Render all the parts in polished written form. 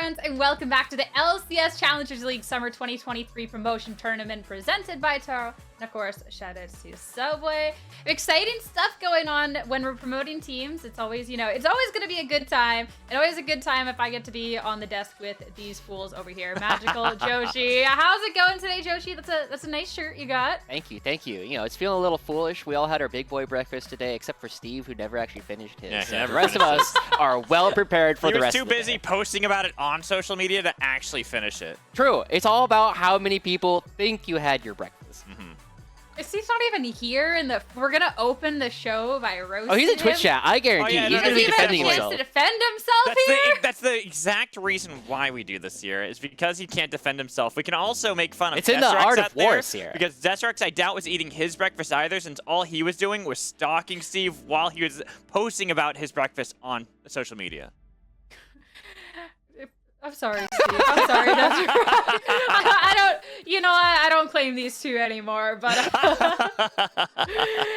friends, and welcome back to the LCS Challengers League Summer 2023 Promotion Tournament presented by Taro. And of course, shout out to Subway. Exciting stuff going on when we're promoting teams. It's always, it's always going to be a good time. It's always a good time if I get to be on the desk with these fools over here. Magical Joshi. How's it going today, Joshi? That's a nice shirt you got. Thank you. It's feeling a little foolish. We all had our big boy breakfast today, except for Steve, who never actually finished his. Yeah, so the rest of us are well prepared for the rest of the day. He was too busy posting about it on social media to actually finish it. True. It's all about how many people think you had your breakfast. Steve's not even here, and we're gonna open the show by roasting Oh, he's in him. Twitch chat. I guarantee yeah, he's no, gonna be Does he defending even have a chance himself. to defend himself here? That's the exact reason why we do this here. Is because he can't defend himself. We can also make fun of It's in the Desrex art out of there, wars here. Because Desrex, I doubt, was eating his breakfast either, since all he was doing was stalking Steve while he was posting about his breakfast on social media. I'm sorry, Steve. I'm sorry. That's right. I don't, I don't claim these two anymore, but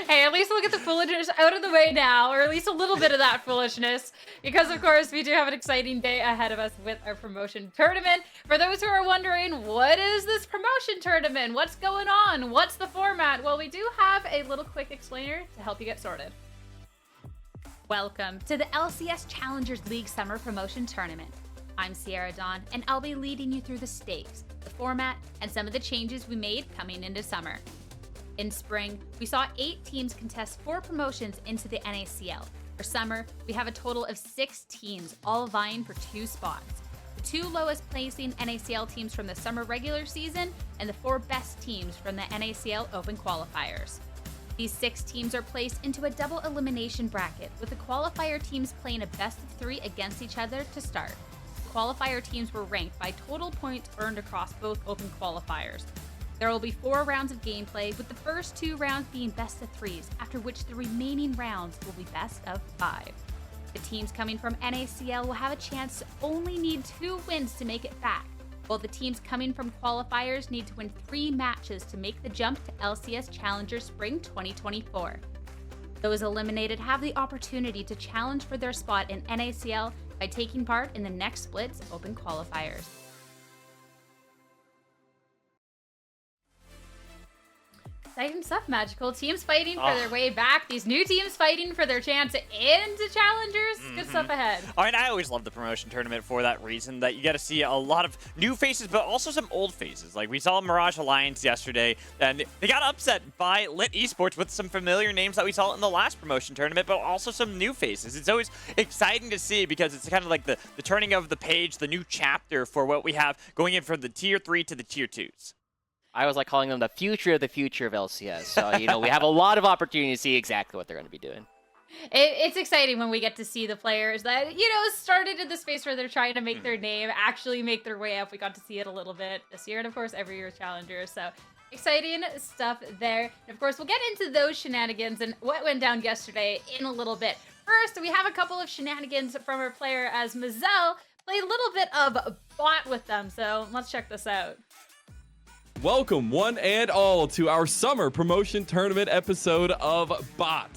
hey, at least we'll get the foolishness out of the way now, or at least a little bit of that foolishness, because of course we do have an exciting day ahead of us with our promotion tournament. For those who are wondering, what is this promotion tournament? What's going on? What's the format? Well, we do have a little quick explainer to help you get sorted. Welcome to the LCS Challengers League Summer Promotion Tournament. I'm Sierra Dawn, and I'll be leading you through the stakes, the format, and some of the changes we made coming into summer. In spring, we saw 8 teams contest 4 promotions into the NACL. For summer, we have a total of 6 teams, all vying for 2 spots. The 2 lowest placing NACL teams from the summer regular season, and the 4 best teams from the NACL Open qualifiers. These 6 teams are placed into a double elimination bracket, with the qualifier teams playing a best of 3 against each other to start. Qualifier teams were ranked by total points earned across both open qualifiers. There will be 4 rounds of gameplay, with the first 2 rounds being best of 3s, after which the remaining rounds will be best of 5. The teams coming from NACL will have a chance to only need 2 wins to make it back, while the teams coming from qualifiers need to win 3 matches to make the jump to LCS Challengers Spring 2024. Those eliminated have the opportunity to challenge for their spot in NACL by taking part in the next split's open qualifiers. Exciting stuff, Magical. Teams fighting for their way back. These new teams fighting for their chance into Challengers. Good stuff ahead. And I always love the promotion tournament for that reason, that you get to see a lot of new faces, but also some old faces. Like we saw Mirage Alliance yesterday, and they got upset by Lit Esports with some familiar names that we saw in the last promotion tournament, but also some new faces. It's always exciting to see, because it's kind of like the turning of the page, the new chapter for what we have going in from the Tier 3 to the Tier 2s. I was like calling them the future of LCS. So, we have a lot of opportunity to see exactly what they're going to be doing. It's exciting when we get to see the players that, started in the space where they're trying to make their name, actually make their way up. We got to see it a little bit this year, and of course, every year Challengers. So exciting stuff there. And of course, we'll get into those shenanigans and what went down yesterday in a little bit. First, we have a couple of shenanigans from our player as Mazel played a little bit of bot with them. So let's check this out. Welcome, one and all, to our summer promotion tournament episode of Bot.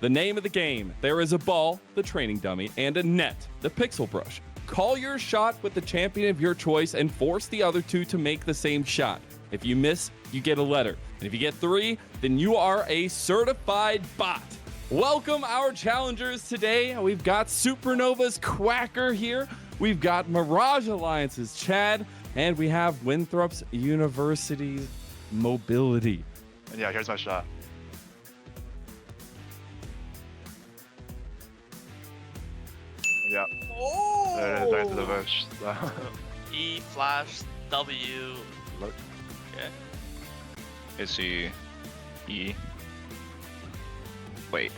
The name of the game: there is a ball, the training dummy, and a net, the pixel brush. Call your shot with the champion of your choice and force the other 2 to make the same shot. If you miss, you get a letter. And if you get 3, then you are a certified bot. Welcome our challengers today. We've got Supernova's Quacker here. We've got Mirage Alliance's Chad. And we have Winthrop's University's Mobility. And yeah, here's my shot. Yeah. Oh! There's the bush. E flash W. Look. Okay. Is he E? Wait.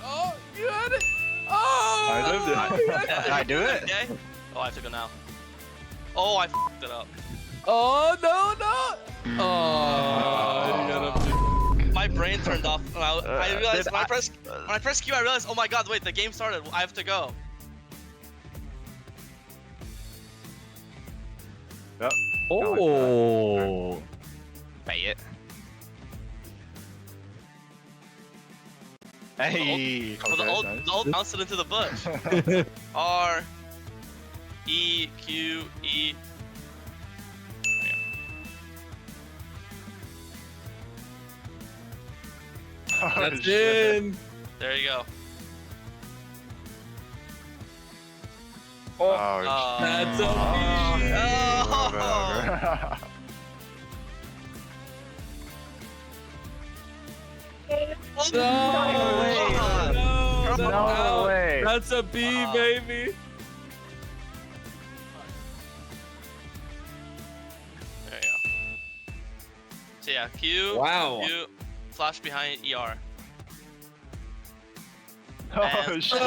Oh, you had it! Oh! I lived it. Did I do it? Okay. Oh, I took it now. Oh, I f***ed it up. Oh, no! Oh, My brain turned off. And I realized when I pressed Q, I realized, oh my god, wait, the game started. I have to go. Yep. Oh! Pay it. Hey! So the old bounced it into the bush. R. E, Q, E. That's in. There you go. Oh, That's a No way. That's a B, baby. There you go. So yeah, Q, Wow. Q, flash behind ER. Oh, shit.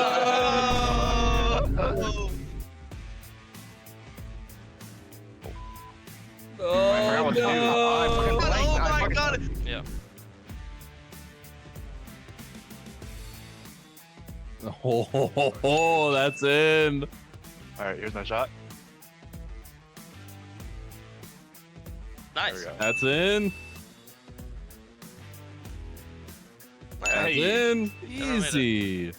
Oh, what to do. I fucking blanked. Oh I my fucking- god! Yeah. Oh, that's in. Alright, here's my shot. Nice. There we go. That's in. That's Hey. in. Never made it. Easy.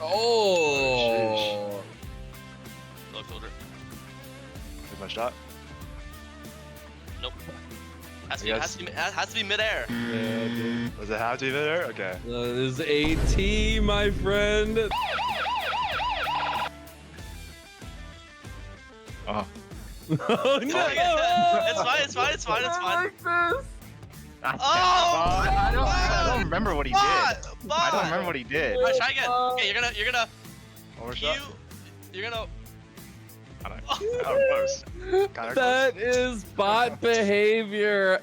Oh. Low filter. Here's my shot. Nope. Has to, Yes. has to be midair. Yeah, dude. Does it have to be there? Okay. That is AT, my friend. Oh. Oh, no. It's fine. It's fine. It's fine. It's fine. I Oh! don't remember what he did. I don't remember what he did. Alright, try again. Okay, you're gonna One more Q. shot. You're gonna. Kinda close. Kinda close. That is bot behavior.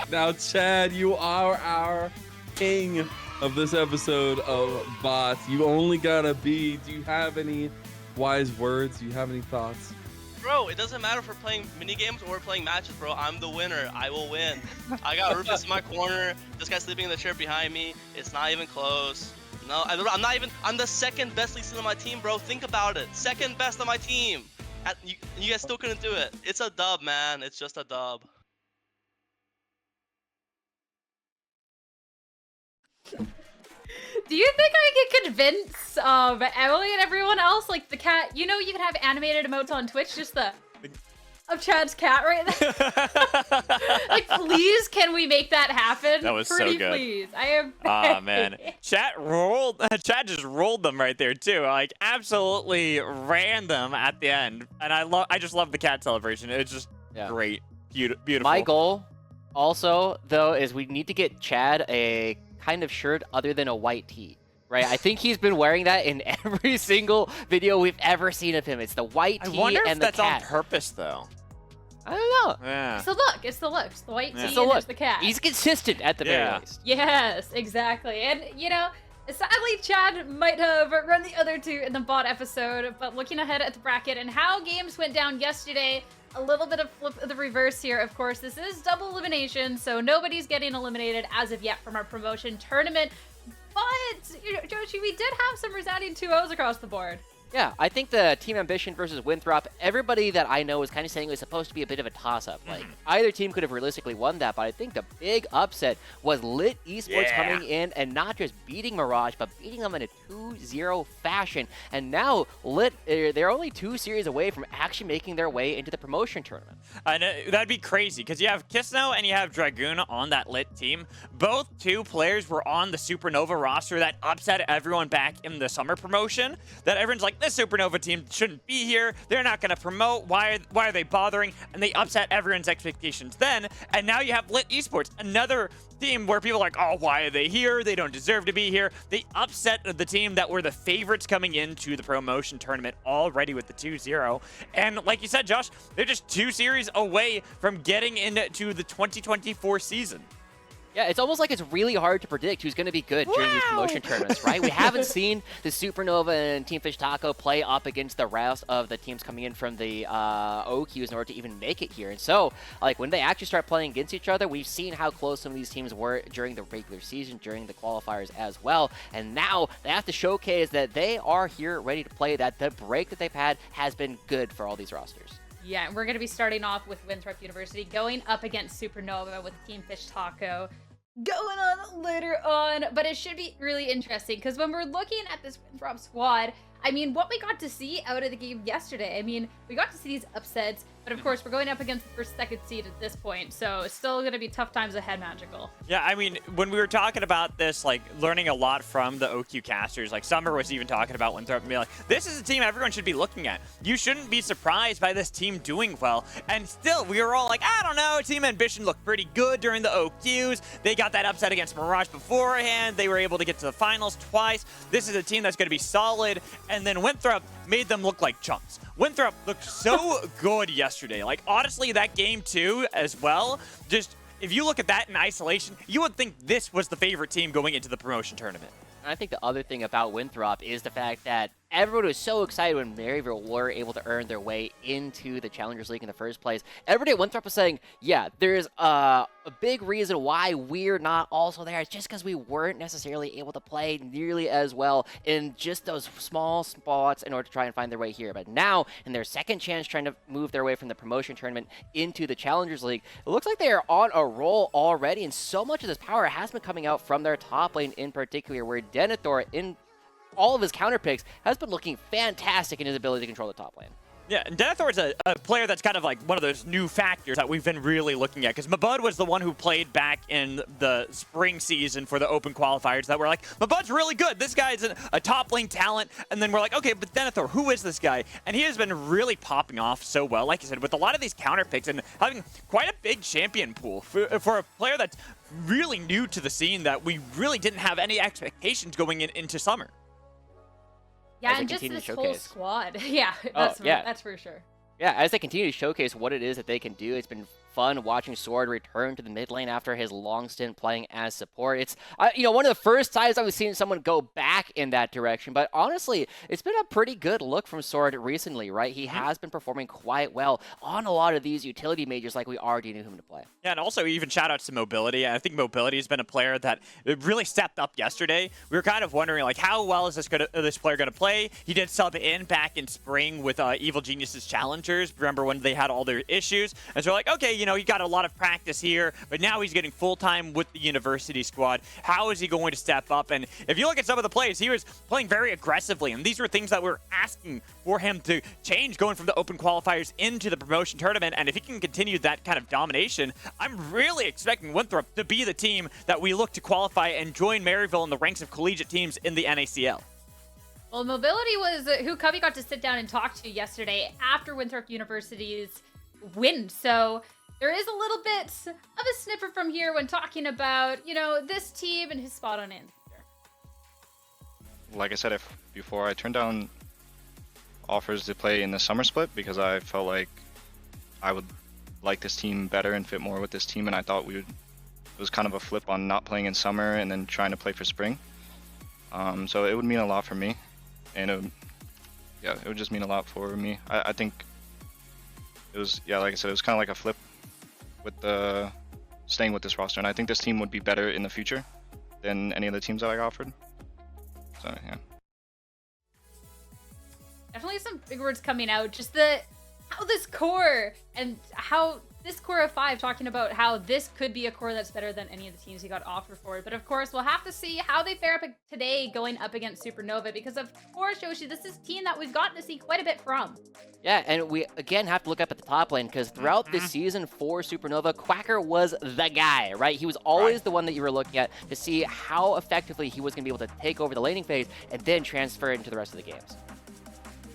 Now, Chad, you are our king of this episode of bots. You only gotta be. Do you have any wise words? Do you have any thoughts? Bro, it doesn't matter if we're playing mini games or we're playing matches, bro. I'm the winner. I will win. I got Rufus in my corner. This guy's sleeping in the chair behind me. It's not even close. No, I'm not even. I'm the second best Lee Sin on my team, bro. Think about it. Second best on my team. You guys still couldn't do it. It's a dub, man. It's just a dub. Do you think I can convince Emily and everyone else, like the cat? You know, you can have animated emotes on Twitch, just the of Chad's cat right there. Like, please, can we make that happen? That was so Pretty good. please. I am. Oh man, Chat just rolled them right there too. Like absolutely random at the end, and I just love the cat celebration. It's just great, beautiful. My goal, also though, is we need to get Chad a kind of shirt other than a white tee. Right, I think he's been wearing that in every single video we've ever seen of him. It's the white I tee wonder and if the that's cat. on purpose though. I don't know. Yeah. It's the look. It's the look. It's the white tee It's and the there's look. the cat. He's consistent at the very least. Yes, exactly. And, you know, sadly, Chad might have run the other two in the bot episode, but looking ahead at the bracket and how games went down yesterday, a little bit of flip of the reverse here. Of course, this is double elimination, so nobody's getting eliminated as of yet from our promotion tournament. But, you know, Joshi, we did have some resounding 2-0s across the board. Yeah, I think the Team Ambition versus Winthrop, everybody that I know is kind of saying it was supposed to be a bit of a toss-up. Like, either team could have realistically won that, but I think the big upset was Lit Esports coming in and not just beating Mirage, but beating them in a 2-0 fashion. And now, Lit, they're only 2 series away from actually making their way into the promotion tournament. I know, that'd be crazy, because you have Kisno and you have Dragoon on that Lit team. Both two players were on the Supernova roster that upset everyone back in the summer promotion, that everyone's like, this Supernova team shouldn't be here. They're not going to promote. Why are they bothering? And they upset everyone's expectations then. And now you have Lit Esports, another team where people are like, oh, why are they here? They don't deserve to be here. They upset the team that were the favorites coming into the promotion tournament already with the 2-0. And like you said, Josh, they're just 2 series away from getting into the 2024 season. Yeah, it's almost like it's really hard to predict who's going to be good during these promotion tournaments, right? We haven't seen the Supernova and Team Fish Taco play up against the rest of the teams coming in from the OQs in order to even make it here. And so, like, when they actually start playing against each other, we've seen how close some of these teams were during the regular season, during the qualifiers as well. And now they have to showcase that they are here ready to play, that the break that they've had has been good for all these rosters. Yeah, and we're going to be starting off with Winthrop University going up against Supernova with Team Fish Taco. going on later on, but it should be really interesting because when we're looking at this Winthrop squad, I mean, what we got to see out of the game yesterday, I mean, we got to see these upsets, but of course, we're going up against the first, second seed at this point, so it's still going to be tough times ahead, Magical. Yeah, I mean, when we were talking about this, like, learning a lot from the OQ casters, like, Summer was even talking about Winthrop and being like, this is a team everyone should be looking at. You shouldn't be surprised by this team doing well. And still, we were all like, I don't know, Team Ambition looked pretty good during the OQs. They got that upset against Mirage beforehand. They were able to get to the finals twice. This is a team that's going to be solid. And then Winthrop made them look like chumps. Winthrop looked so good yesterday. Like, honestly, that game too, as well, just, if you look at that in isolation, you would think this was the favorite team going into the promotion tournament. I think the other thing about Winthrop is the fact that everyone was so excited when Maryville were able to earn their way into the Challengers League in the first place. Everybody at Winthrop was saying, yeah, there's a big reason why we're not also there. It's just because we weren't necessarily able to play nearly as well in just those small spots in order to try and find their way here. But now, in their second chance trying to move their way from the promotion tournament into the Challengers League, it looks like they are on a roll already, and so much of this power has been coming out from their top lane in particular, where Denethor, in all of his counter picks, has been looking fantastic in his ability to control the top lane. Yeah, and Denethor is a player that's kind of like one of those new factors that we've been really looking at, because Mabud was the one who played back in the spring season for the open qualifiers that were like, Mabud's really good. This guy's a top lane talent. And then we're like, okay, but Denethor, who is this guy? And he has been really popping off so well, like you said, with a lot of these counter picks and having quite a big champion pool for a player that's really new to the scene that we really didn't have any expectations going into summer. Yeah, and just this whole squad. Yeah, that's for sure. Yeah, as they continue to showcase what it is that they can do, it's been fun watching Sword return to the mid lane after his long stint playing as support. It's one of the first times I've seen someone go back in that direction, but honestly, it's been a pretty good look from Sword recently, right? He has been performing quite well on a lot of these utility majors like we already knew him to play. Yeah, and also even shout outs to Mobility. I think Mobility has been a player that really stepped up yesterday. We were kind of wondering, like, how well is this player going to play? He did sub in back in spring with Evil Genius's Challengers. Remember when they had all their issues? And so we're like, okay, he got a lot of practice here, but now he's getting full-time with the university squad. How is he going to step up? And if you look at some of the plays, he was playing very aggressively, and these were things that we're asking for him to change going from the open qualifiers into the promotion tournament. And if he can continue that kind of domination, I'm really expecting Winthrop to be the team that we look to qualify and join Maryville in the ranks of collegiate teams in the NACL. Well, Mobility was who Covey got to sit down and talk to yesterday after Winthrop University's win. So there is a little bit of a sniffer from here when talking about, this team and his spot on it. Like I said before, I turned down offers to play in the summer split because I felt like I would like this team better and fit more with this team, and I thought it was kind of a flip on not playing in summer and then trying to play for spring. So it would mean a lot for me, and it would just mean a lot for me. I think it was, like I said, it was kind of like a flip with staying with this roster, and I think this team would be better in the future than any of the teams that I offered. So yeah. Definitely some big words coming out. Just how this core and how this core of 5 talking about how this could be a core that's better than any of the teams he got offered for. But of course, we'll have to see how they fare up today going up against Supernova, because of course, Yoshi, this is a team that we've gotten to see quite a bit from. Yeah, and we again have to look up at the top lane, because throughout this season for Supernova, Quacker was the guy, right? He was always the one that you were looking at to see how effectively he was going to be able to take over the laning phase and then transfer it into the rest of the games.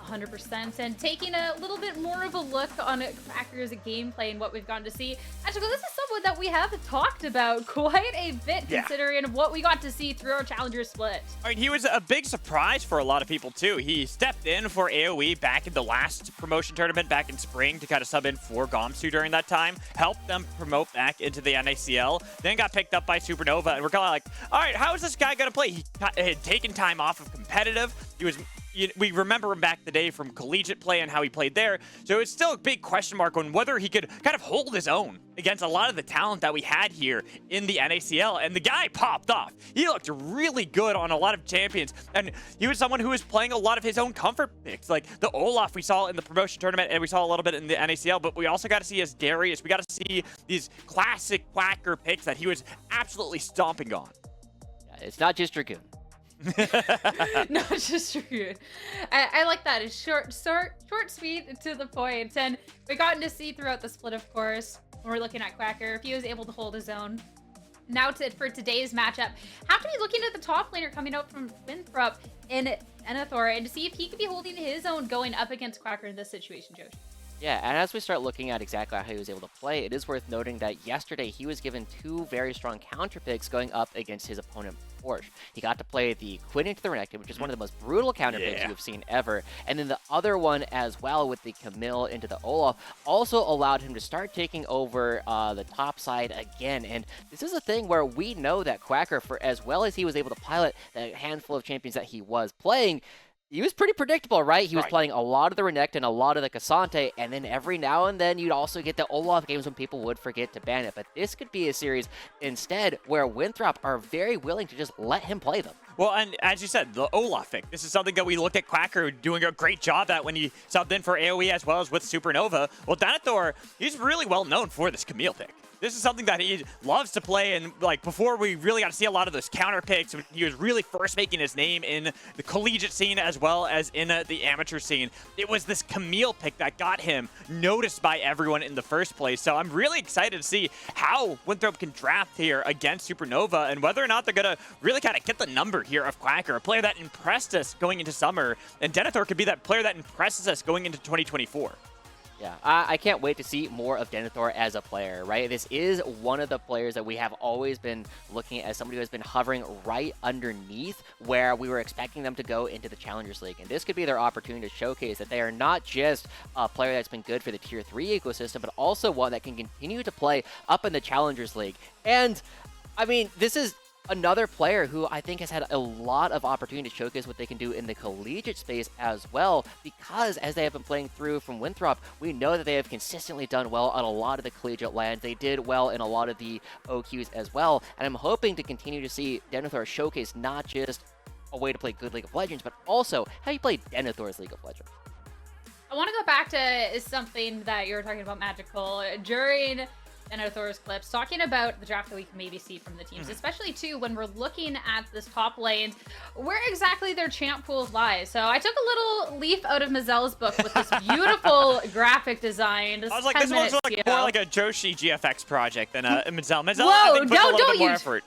100%. And taking a little bit more of a look on Cracker's gameplay and what we've gotten to see, actually, this is someone that we have talked about quite a bit, considering what we got to see through our Challenger split. I mean, he was a big surprise for a lot of people too. He stepped in for AoE back in the last promotion tournament back in spring to kind of sub in for Gomsu during that time, helped them promote back into the NACL, then got picked up by Supernova, and we're kind of like, all right, how is this guy going to play? He had taken time off of competitive. He was we remember him back the day from collegiate play and how he played there. So it's still a big question mark on whether he could kind of hold his own against a lot of the talent that we had here in the NACL. And the guy popped off. He looked really good on a lot of champions. And he was someone who was playing a lot of his own comfort picks, like the Olaf we saw in the promotion tournament, and we saw a little bit in the NACL, but we also got to see his Darius. We got to see these classic Quacker picks that he was absolutely stomping on. Yeah, it's not just Dragoon. No, it's just true. I like that. It's short, sweet, and to the point. And we gotten to see throughout the split, of course, when we're looking at Quacker, if he was able to hold his own. Now for today's matchup, have to be looking at the top laner coming out from Winthrop in Denethor, and to see if he could be holding his own going up against Quacker in this situation, Josh. Yeah, and as we start looking at exactly how he was able to play, it is worth noting that yesterday he was given 2 very strong counter picks going up against his opponent, Porsche. He got to play the Quinn into the Renekton, which is one of the most brutal counter picks you've seen ever, and then the other one as well with the Camille into the Olaf also allowed him to start taking over the top side again. And this is a thing where we know that Quacker, for as well as he was able to pilot the handful of champions that he was playing, he was pretty predictable, right? He was playing a lot of the Renekton, a lot of the Cassante, and then every now and then you'd also get the Olaf games when people would forget to ban it. But this could be a series instead where Winthrop are very willing to just let him play them. Well, and as you said, the Olaf pick. This is something that we looked at Quacker doing a great job at when he subbed in for AoE as well as with Supernova. Well, Denethor, he's really well known for this Camille pick. This is something that he loves to play, and like before we really got to see a lot of those counter picks, when he was really first making his name in the collegiate scene as well as in the amateur scene. It was this Camille pick that got him noticed by everyone in the first place. So I'm really excited to see how Winthrop can draft here against Supernova, and whether or not they're going to really kind of get the number here of Quacker, a player that impressed us going into summer, and Denethor could be that player that impresses us going into 2024. Yeah, I can't wait to see more of Denethor as a player, right? This is one of the players that we have always been looking at as somebody who has been hovering right underneath where we were expecting them to go into the Challengers League. And this could be their opportunity to showcase that they are not just a player that's been good for the Tier 3 ecosystem, but also one that can continue to play up in the Challengers League. And, I mean, this is another player who I think has had a lot of opportunity to showcase what they can do in the collegiate space as well, because as they have been playing through from Winthrop, we know that they have consistently done well on a lot of the collegiate lands. They did well in a lot of the OQs as well, and I'm hoping to continue to see Denethor showcase not just a way to play good League of Legends, but also how you play Denethor's League of Legends. I want to go back to something that you were talking about, Magical, during Denethor's clips, talking about the draft that we can maybe see from the teams, especially too when we're looking at this top lanes, where exactly their champ pools lie. So I took a little leaf out of Mazelle's book with this beautiful graphic design. I was like, this looks like more like a Joshi GFX project than a Mazelle. Mazelle, whoa, I think, puts a little bit more effort.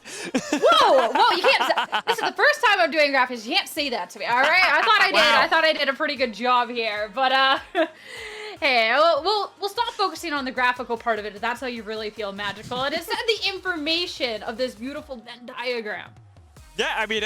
Whoa, you can't. This is the first time I'm doing graphics. You can't say that to me, all right? I thought I did. Wow. I thought I did a pretty good job here, but hey, we'll stop focusing on the graphical part of it. If that's how you really feel, Magical. And instead the information of this beautiful Venn diagram. Yeah, I mean,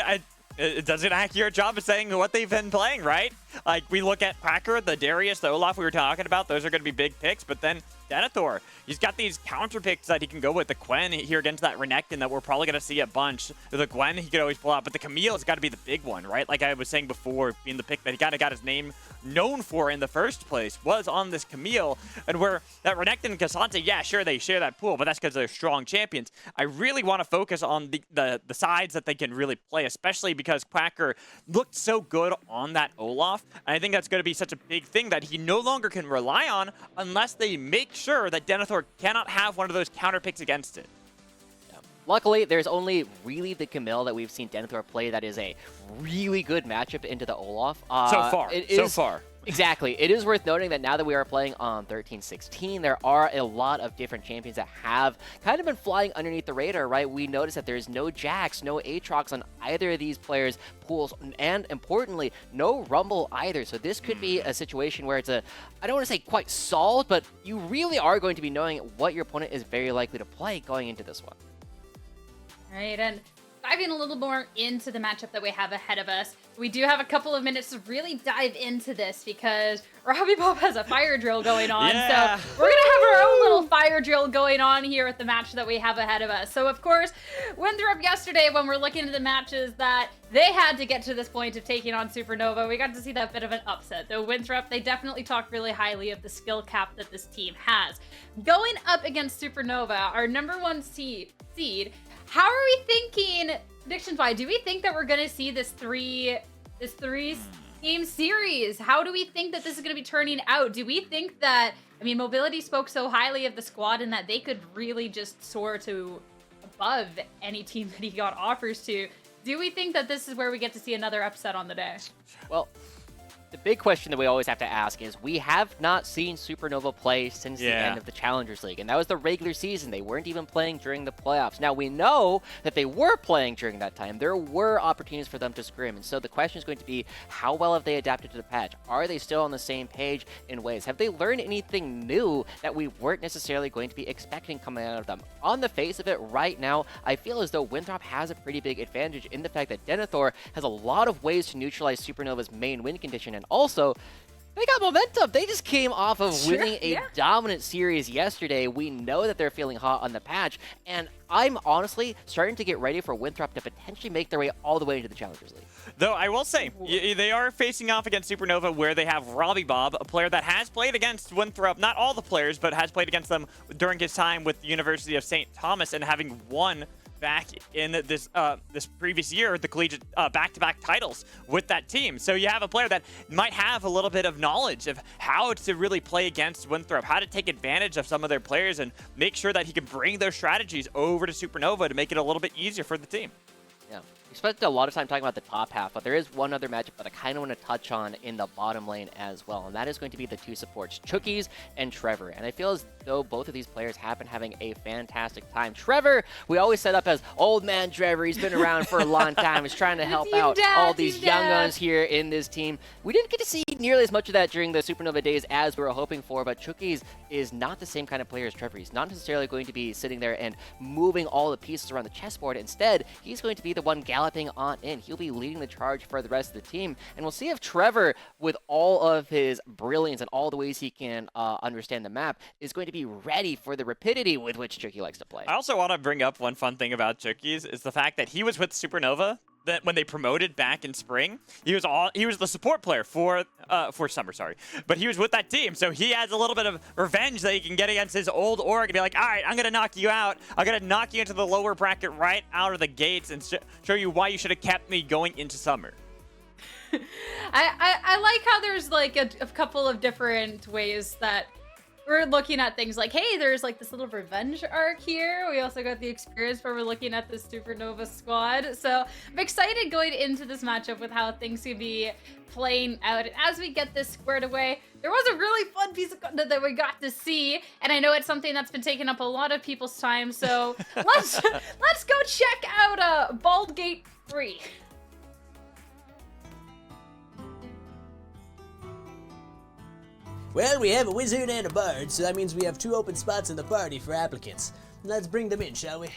it does an accurate job of saying what they've been playing, right? Like, we look at Quacker, the Darius, the Olaf we were talking about. Those are going to be big picks. But then Denethor, he's got these counter picks that he can go with. The Gwen here against that Renekton that we're probably going to see a bunch. The Gwen he could always pull out. But the Camille has got to be the big one, right? Like I was saying before, being the pick that he kind of got his name known for in the first place was on this Camille. And where that Renekton and Cassante, yeah, sure, they share that pool, but that's because they're strong champions. I really want to focus on the sides that they can really play, especially because Quacker looked so good on that Olaf. And I think that's going to be such a big thing that he no longer can rely on unless they make sure that Denethor cannot have one of those counter picks against it. Luckily, there's only really the Camille that we've seen Denethor play that is a really good matchup into the Olaf. So far. Exactly. It is worth noting that now that we are playing on 13-16, there are a lot of different champions that have kind of been flying underneath the radar, right? We notice that there's no Jax, no Aatrox on either of these players' pools, and importantly, no Rumble either. So this could be a situation where it's I don't want to say quite solved, but you really are going to be knowing what your opponent is very likely to play going into this one. Right, and diving a little more into the matchup that we have ahead of us, we do have a couple of minutes to really dive into this because Robbie Bob has a fire drill going on. Yeah. So we're going to have our own little fire drill going on here at the match that we have ahead of us. So, of course, Winthrop yesterday, when we're looking at the matches that they had to get to this point of taking on Supernova, we got to see that bit of an upset. Though Winthrop, they definitely talked really highly of the skill cap that this team has. Going up against Supernova, our #1 seed, how are we thinking predictions-wise? Do we think that we're going to see this three-game series? How do we think that this is going to be turning out? Do we think that, I mean, Mobility spoke so highly of the squad and that they could really just soar to above any team that he got offers to. Do we think that this is where we get to see another upset on the day? Well, the big question that we always have to ask is we have not seen Supernova play since the end of the Challengers League, and that was the regular season. They weren't even playing during the playoffs. Now, we know that they were playing during that time. There were opportunities for them to scrim, and so the question is going to be, how well have they adapted to the patch? Are they still on the same page in ways? Have they learned anything new that we weren't necessarily going to be expecting coming out of them? On the face of it right now, I feel as though Winthrop has a pretty big advantage in the fact that Denethor has a lot of ways to neutralize Supernova's main win condition, and also, they got momentum. They just came off of winning a dominant series yesterday. We know that they're feeling hot on the patch, and I'm honestly starting to get ready for Winthrop to potentially make their way all the way into the Challengers League. Though I will say, they are facing off against Supernova, where they have Robbie Bob, a player that has played against Winthrop, not all the players, but has played against them during his time with the University of St. Thomas, and having won back in this this previous year, the collegiate back-to-back titles with that team. So you have a player that might have a little bit of knowledge of how to really play against Winthrop, how to take advantage of some of their players and make sure that he can bring those strategies over to Supernova to make it a little bit easier for the team. Yeah. We spent a lot of time talking about the top half, but there is one other matchup that I kind of want to touch on in the bottom lane as well, and that is going to be the two supports, Chookies and Trevor. And I feel as though both of these players have been having a fantastic time. Trevor, we always set up as old man Trevor. He's been around for a long time. He's trying to help out all these young guns here in this team. We didn't get to see nearly as much of that during the Supernova days as we were hoping for, but Chookies is not the same kind of player as Trevor. He's not necessarily going to be sitting there and moving all the pieces around the chessboard. Instead, he's going to be the one galloping on in. He'll be leading the charge for the rest of the team, and we'll see if Trevor, with all of his brilliance and all the ways he can understand the map, is going to be ready for the rapidity with which Chookie likes to play. I also want to bring up one fun thing about Chookies is the fact that he was with Supernova that when they promoted back in spring, he was the support player for summer, but he was with that team, so he has a little bit of revenge that he can get against his old org and be like, all right, I'm gonna knock you out. I'm gonna knock you into the lower bracket right out of the gates and show you why you should have kept me going into summer. I like how there's like a couple of different ways that we're looking at things. Like, hey, there's like this little revenge arc here. We also got the experience where we're looking at the Supernova squad. So I'm excited going into this matchup with how things could be playing out. And as we get this squared away, there was a really fun piece of content that we got to see, and I know it's something that's been taking up a lot of people's time. So let's go check out Bald Gate 3. Well, we have a wizard and a bard, so that means we have 2 open spots in the party for applicants. Let's bring them in, shall we?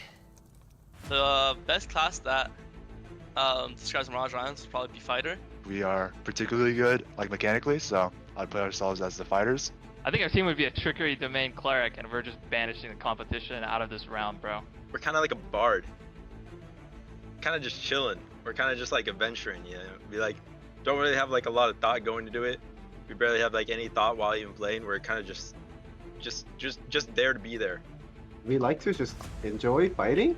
The best class that describes Mirage Islands would probably be Fighter. We are particularly good, like mechanically, so I'd put ourselves as the fighters. I think our team would be a Trickery Domain Cleric, and we're just banishing the competition out of this round, bro. We're kind of like a bard. Kind of just chilling. We're kind of just like adventuring, you know? We like don't really have like a lot of thought going into it. We barely have like any thought while even playing. We're kind of just there to be there. We like to just enjoy fighting.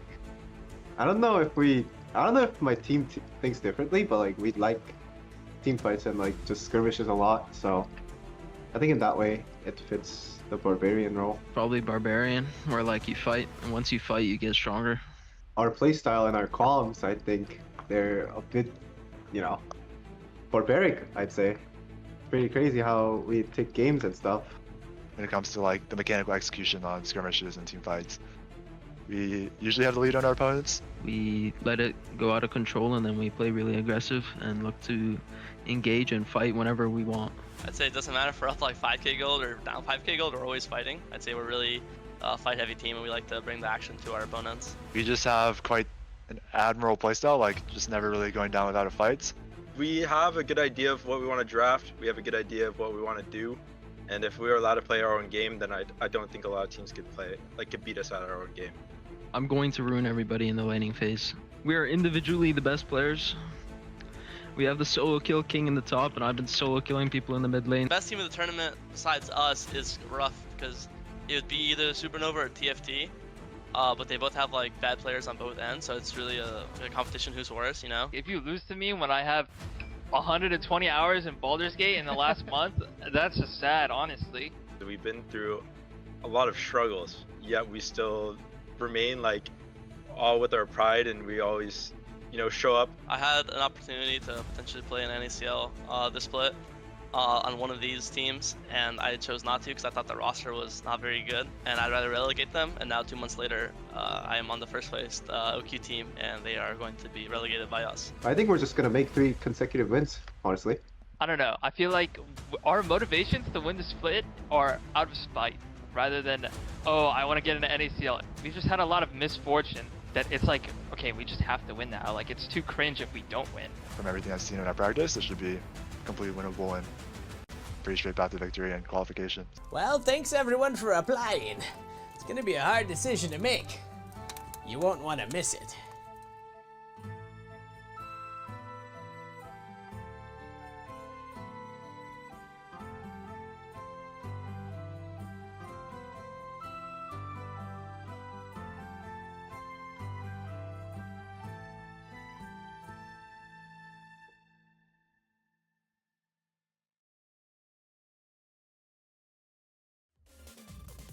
I don't know if my team thinks differently, but like we like team fights and like just skirmishes a lot. So I think in that way it fits the barbarian role. Probably barbarian, where like you fight, and once you fight, you get stronger. Our playstyle and our columns, I think they're a bit, barbaric. I'd say. Pretty crazy how we take games and stuff. When it comes to like the mechanical execution on skirmishes and team fights, we usually have the lead on our opponents. We let it go out of control, and then we play really aggressive and look to engage and fight whenever we want. I'd say it doesn't matter for up like 5k gold or down 5k gold, we're always fighting. I'd say we're really a fight heavy team, and we like to bring the action to our opponents. We just have quite an admirable playstyle, like just never really going down without a fight. We have a good idea of what we want to draft. We have a good idea of what we want to do. And if we were allowed to play our own game, then I don't think a lot of teams could beat us at our own game. I'm going to ruin everybody in the laning phase. We are individually the best players. We have the solo kill king in the top, and I've been solo killing people in the mid lane. The best team of the tournament besides us is rough because it would be either Supernova or TFT. But they both have like bad players on both ends, so it's really a competition who's worse, you know? If you lose to me when I have 120 hours in Baldur's Gate in the last month, that's just sad, honestly. We've been through a lot of struggles, yet we still remain like all with our pride, and we always, you know, show up. I had an opportunity to potentially play in NACL this split on one of these teams, and I chose not to because I thought the roster was not very good, and I'd rather relegate them. And now 2 months later, I am on the first place OQ team, and they are going to be relegated by us. I think we're just gonna make 3 consecutive wins, honestly. I don't know. I feel like our motivations to win the split are out of spite rather than, oh, I want to get into NACL. We've just had a lot of misfortune that it's like, okay, we just have to win now. Like, it's too cringe if we don't win. From everything I've seen in our practice, it should be completely winnable and pretty straight path to victory and qualification. Well, thanks everyone for applying. It's gonna be a hard decision to make. You won't want to miss it.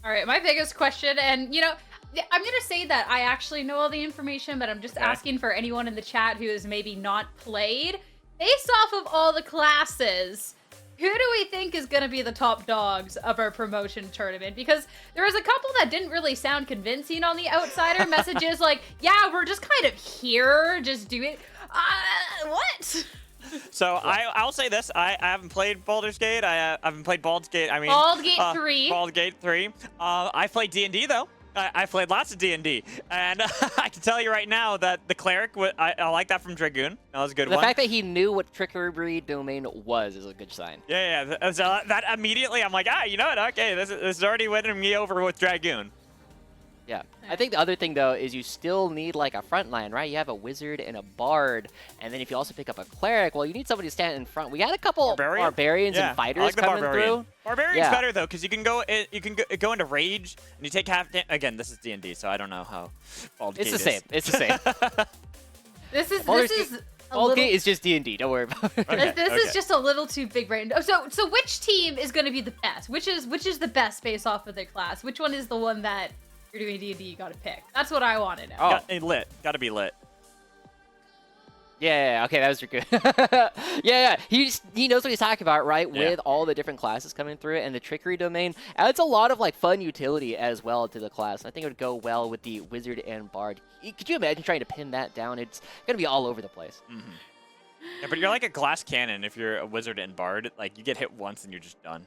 All right, my biggest question, and you know, I'm gonna say that I actually know all the information, but I'm just asking for anyone in the chat who has maybe not played. Based off of all the classes, who do we think is gonna be the top dogs of our promotion tournament? Because there was a couple that didn't really sound convincing on the outsider messages, like, yeah, we're just kind of here, just do it. What? So I'll say this: I haven't played Baldur's Gate. I haven't played Baldur's Gate. I mean, Baldur's Gate 3. Baldur's Gate 3. I played D&D though. I played lots of D&D, and I can tell you right now that the cleric, I like that from Dragoon. That was a good one. The fact that he knew what Trickery Domain was is a good sign. Yeah. So that immediately, I'm like, you know what? Okay, this is already winning me over with Dragoon. Yeah. I think the other thing, though, is you still need, like, a front line, right? You have a wizard and a bard, and then if you also pick up a cleric, well, you need somebody to stand in front. We got a couple barbarians and fighters I like the coming through. Barbarian's better, though, because you can go go into rage, and you take half... Again, this is D&D, so I don't know how Baldur's Gate It's the same. It's the same. This is Baldur's Gate is just D&D. Don't worry about it. Okay, this is just a little too big brain. So which team is going to be the best? Which is the best based off of their class? Which one is the one that... you're doing D&D, you gotta pick. That's what I want to know. Lit. Gotta be lit. Yeah, okay, that was good. yeah, he knows what he's talking about, right? Yeah. With all the different classes coming through it, and the Trickery Domain adds a lot of like fun utility as well to the class. I think it would go well with the Wizard and Bard. Could you imagine trying to pin that down? It's gonna be all over the place. Mm-hmm. Yeah, but you're like a glass cannon if you're a Wizard and Bard. Like, you get hit once and you're just done.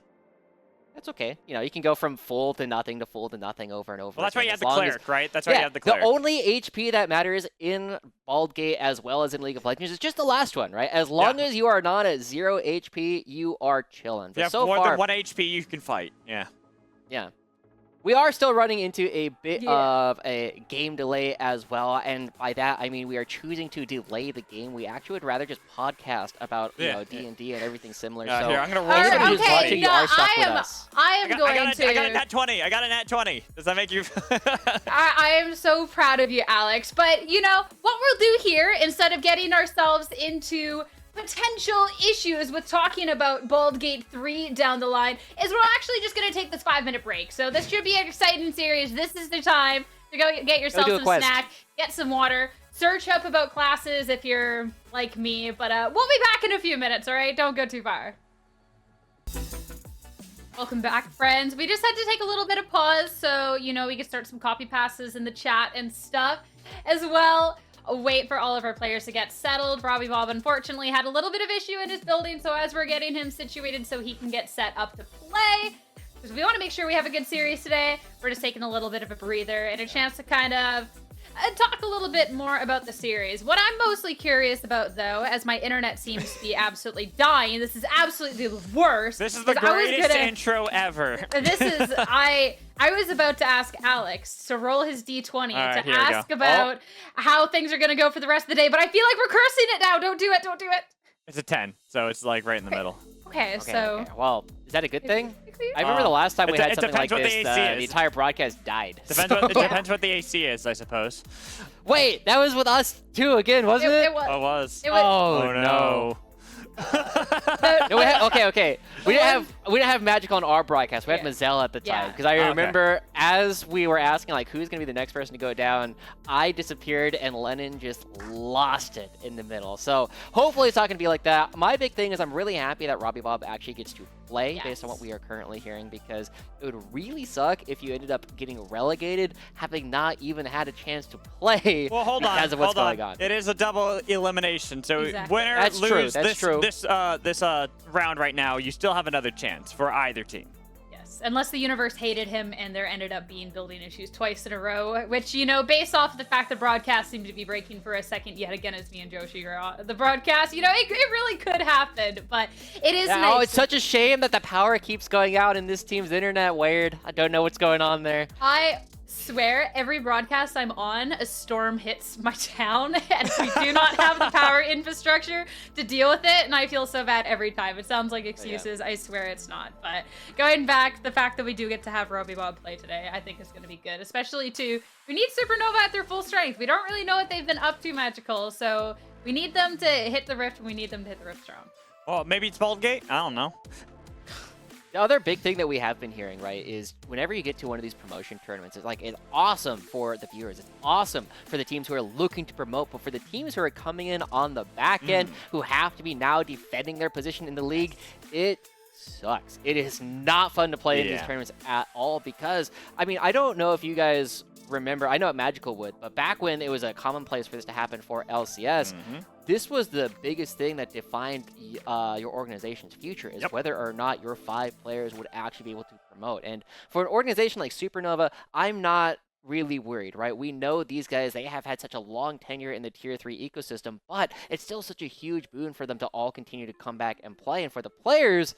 That's okay. You know, you can go from full to nothing over and over. Well, that's why again, you have as the long cleric, as, right? That's why you have the cleric. The only HP that matters in Baldur's Gate as well as in League of Legends is just the last one, right? As long as you are not at 0 HP, you are chilling. But Yeah, so more far, than 1 HP, you can fight. Yeah. Yeah. We are still running into a bit of a game delay as well, and by that I mean we are choosing to delay the game. We actually would rather just podcast about you know D&D and everything similar. So here, I'm gonna roll okay, no, I am going to. I got a nat 20. I got a nat 20. Does that make you? I am so proud of you, Alex. But you know what we'll do here, instead of getting ourselves into potential issues with talking about Baldur's Gate 3 down the line, is we're actually just going to take this 5-minute break. So this should be an exciting series. This is the time to go get yourself some snack, get some water, search up about classes if you're like me. But we'll be back in a few minutes, all right? Don't go too far. Welcome back, friends. We just had to take a little bit of pause so, you know, we could start some copy passes in the chat and stuff as well. Wait for all of our players to get settled. Robbie Bob, unfortunately, had a little bit of issue in his building, so as we're getting him situated so he can get set up to play, because we want to make sure we have a good series today, we're just taking a little bit of a breather and a chance to kind of talk a little bit more about the series. What I'm mostly curious about, though, as my internet seems to be absolutely dying, this is absolutely the worst. This is the greatest intro ever. This is, I was about to ask Alex to roll his D20 right, to here we ask go. about how things are going to go for the rest of the day, but I feel like we're cursing it now. Don't do it. Don't do it. It's a 10, so it's like right in the middle. Okay, so... Okay. Well, is that a good thing? I remember the last time we had something like this, the entire broadcast died. Depends what the AC is, I suppose. Wait, that was with us too again, wasn't it? It was. Oh, it was. Oh, no. No, okay. We didn't have Magic on our broadcast. We had Mazel at the time because I remember as we were asking like who's gonna be the next person to go down, I disappeared and Lennon just lost it in the middle. So hopefully it's not gonna be like that. My big thing is I'm really happy that Robbie Bob actually gets to play based on what we are currently hearing, because it would really suck if you ended up getting relegated having not even had a chance to play because of what's going on. It is a double elimination, so winner That's lose true. this round right now, you still have another chance for either team. Yes, unless the universe hated him and there ended up being building issues twice in a row, which, you know, based off of the fact the broadcast seemed to be breaking for a second yet again as me and Joshi are on the broadcast, you know, it really could happen, but it is nice. Oh, it's such a shame that the power keeps going out in this team's internet. Weird. I don't know what's going on there. I swear every broadcast I'm on, a storm hits my town and we do not have the power infrastructure to deal with it, and I feel so bad every time. It sounds like excuses. I swear it's not. But going back, the fact that we do get to have Robbie Bob play today, I think is going to be good, especially we need Supernova at their full strength. We don't really know what they've been up to Magical, so we need them to hit the Rift, and we need them to hit the Rift strong. Oh, maybe it's Bald Gate? I don't know. The other big thing that we have been hearing, right, is whenever you get to one of these promotion tournaments, it's awesome for the viewers. It's awesome for the teams who are looking to promote, but for the teams who are coming in on the back end, who have to be now defending their position in the league, it sucks. It is not fun to play in these tournaments at all because, I mean, I don't know if you guys remember, I know at Magical would, but back when it was a commonplace for this to happen for LCS, this was the biggest thing that defined your organization's future, is whether or not your 5 players would actually be able to promote. And for an organization like Supernova, I'm not really worried, right? We know these guys, they have had such a long tenure in the Tier 3 ecosystem, but it's still such a huge boon for them to all continue to come back and play. And for the players,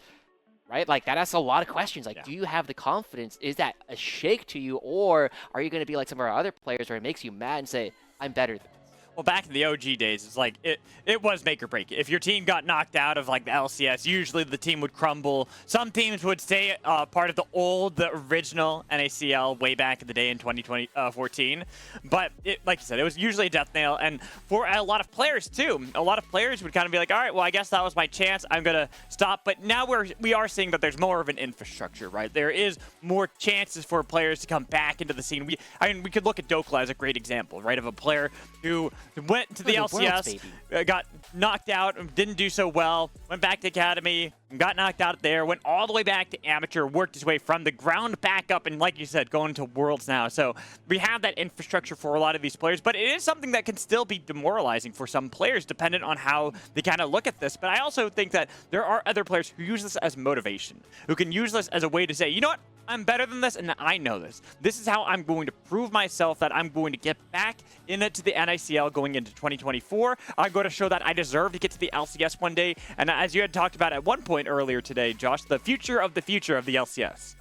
right? Like, that asks a lot of questions. Like, do you have the confidence? Is that a shake to you? Or are you going to be like some of our other players where it makes you mad and say, I'm better than this? Well, back in the OG days, it's like it was make or break. If your team got knocked out of like the LCS, usually the team would crumble. Some teams would stay part of the original NACL way back in the day in 2014. But like you said, it was usually a death nail. And for a lot of players too, a lot of players would kind of be like, all right, well, I guess that was my chance. I'm gonna stop. But now we are seeing that there's more of an infrastructure, right? There is more chances for players to come back into the scene. I mean, we could look at Dokla as a great example, right, of a player who went to the LCS, got knocked out, didn't do so well, went back to Academy, got knocked out there, went all the way back to Amateur, worked his way from the ground back up, and like you said, going to Worlds now. So we have that infrastructure for a lot of these players, but it is something that can still be demoralizing for some players, dependent on how they kind of look at this. But I also think that there are other players who use this as motivation, who can use this as a way to say, you know what? I'm better than this, and I know this. This is how I'm going to prove myself that I'm going to get back into the NACL going into 2024. I'm going to show that I deserve to get to the LCS one day. And as you had talked about at one point earlier today, Josh, the future of the LCS.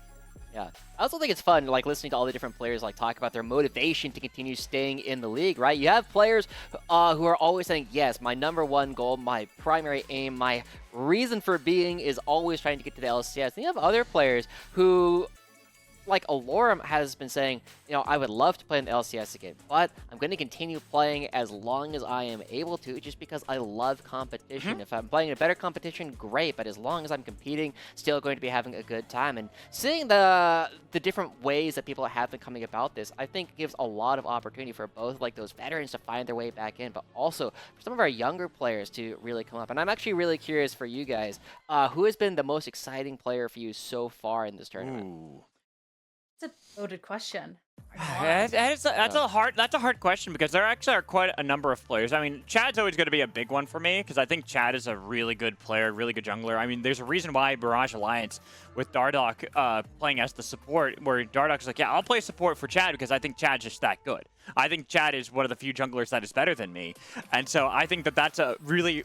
Yeah. I also think it's fun, like, listening to all the different players, like, talk about their motivation to continue staying in the league, right? You have players who are always saying, yes, my #1 goal, my primary aim, my reason for being is always trying to get to the LCS. And you have other players who, like Alorum has been saying, you know, I would love to play in the LCS again, but I'm going to continue playing as long as I am able to, just because I love competition. If I'm playing a better competition, great, but as long as I'm competing, still going to be having a good time. And seeing the different ways that people have been coming about this, I think gives a lot of opportunity for both like those veterans to find their way back in, but also for some of our younger players to really come up. And I'm actually really curious for you guys, who has been the most exciting player for you so far in this tournament? It's a loaded question. That's a hard question because there actually are quite a number of players. I mean, Chad's always going to be a big one for me because I think Chad is a really good player, really good jungler. I mean, there's a reason why Mirage Alliance with Dardoch playing as the support, where Dardoch's like, yeah, I'll play support for Chad because I think Chad's just that good. I think Chad is one of the few junglers that is better than me, and so I think that that's a really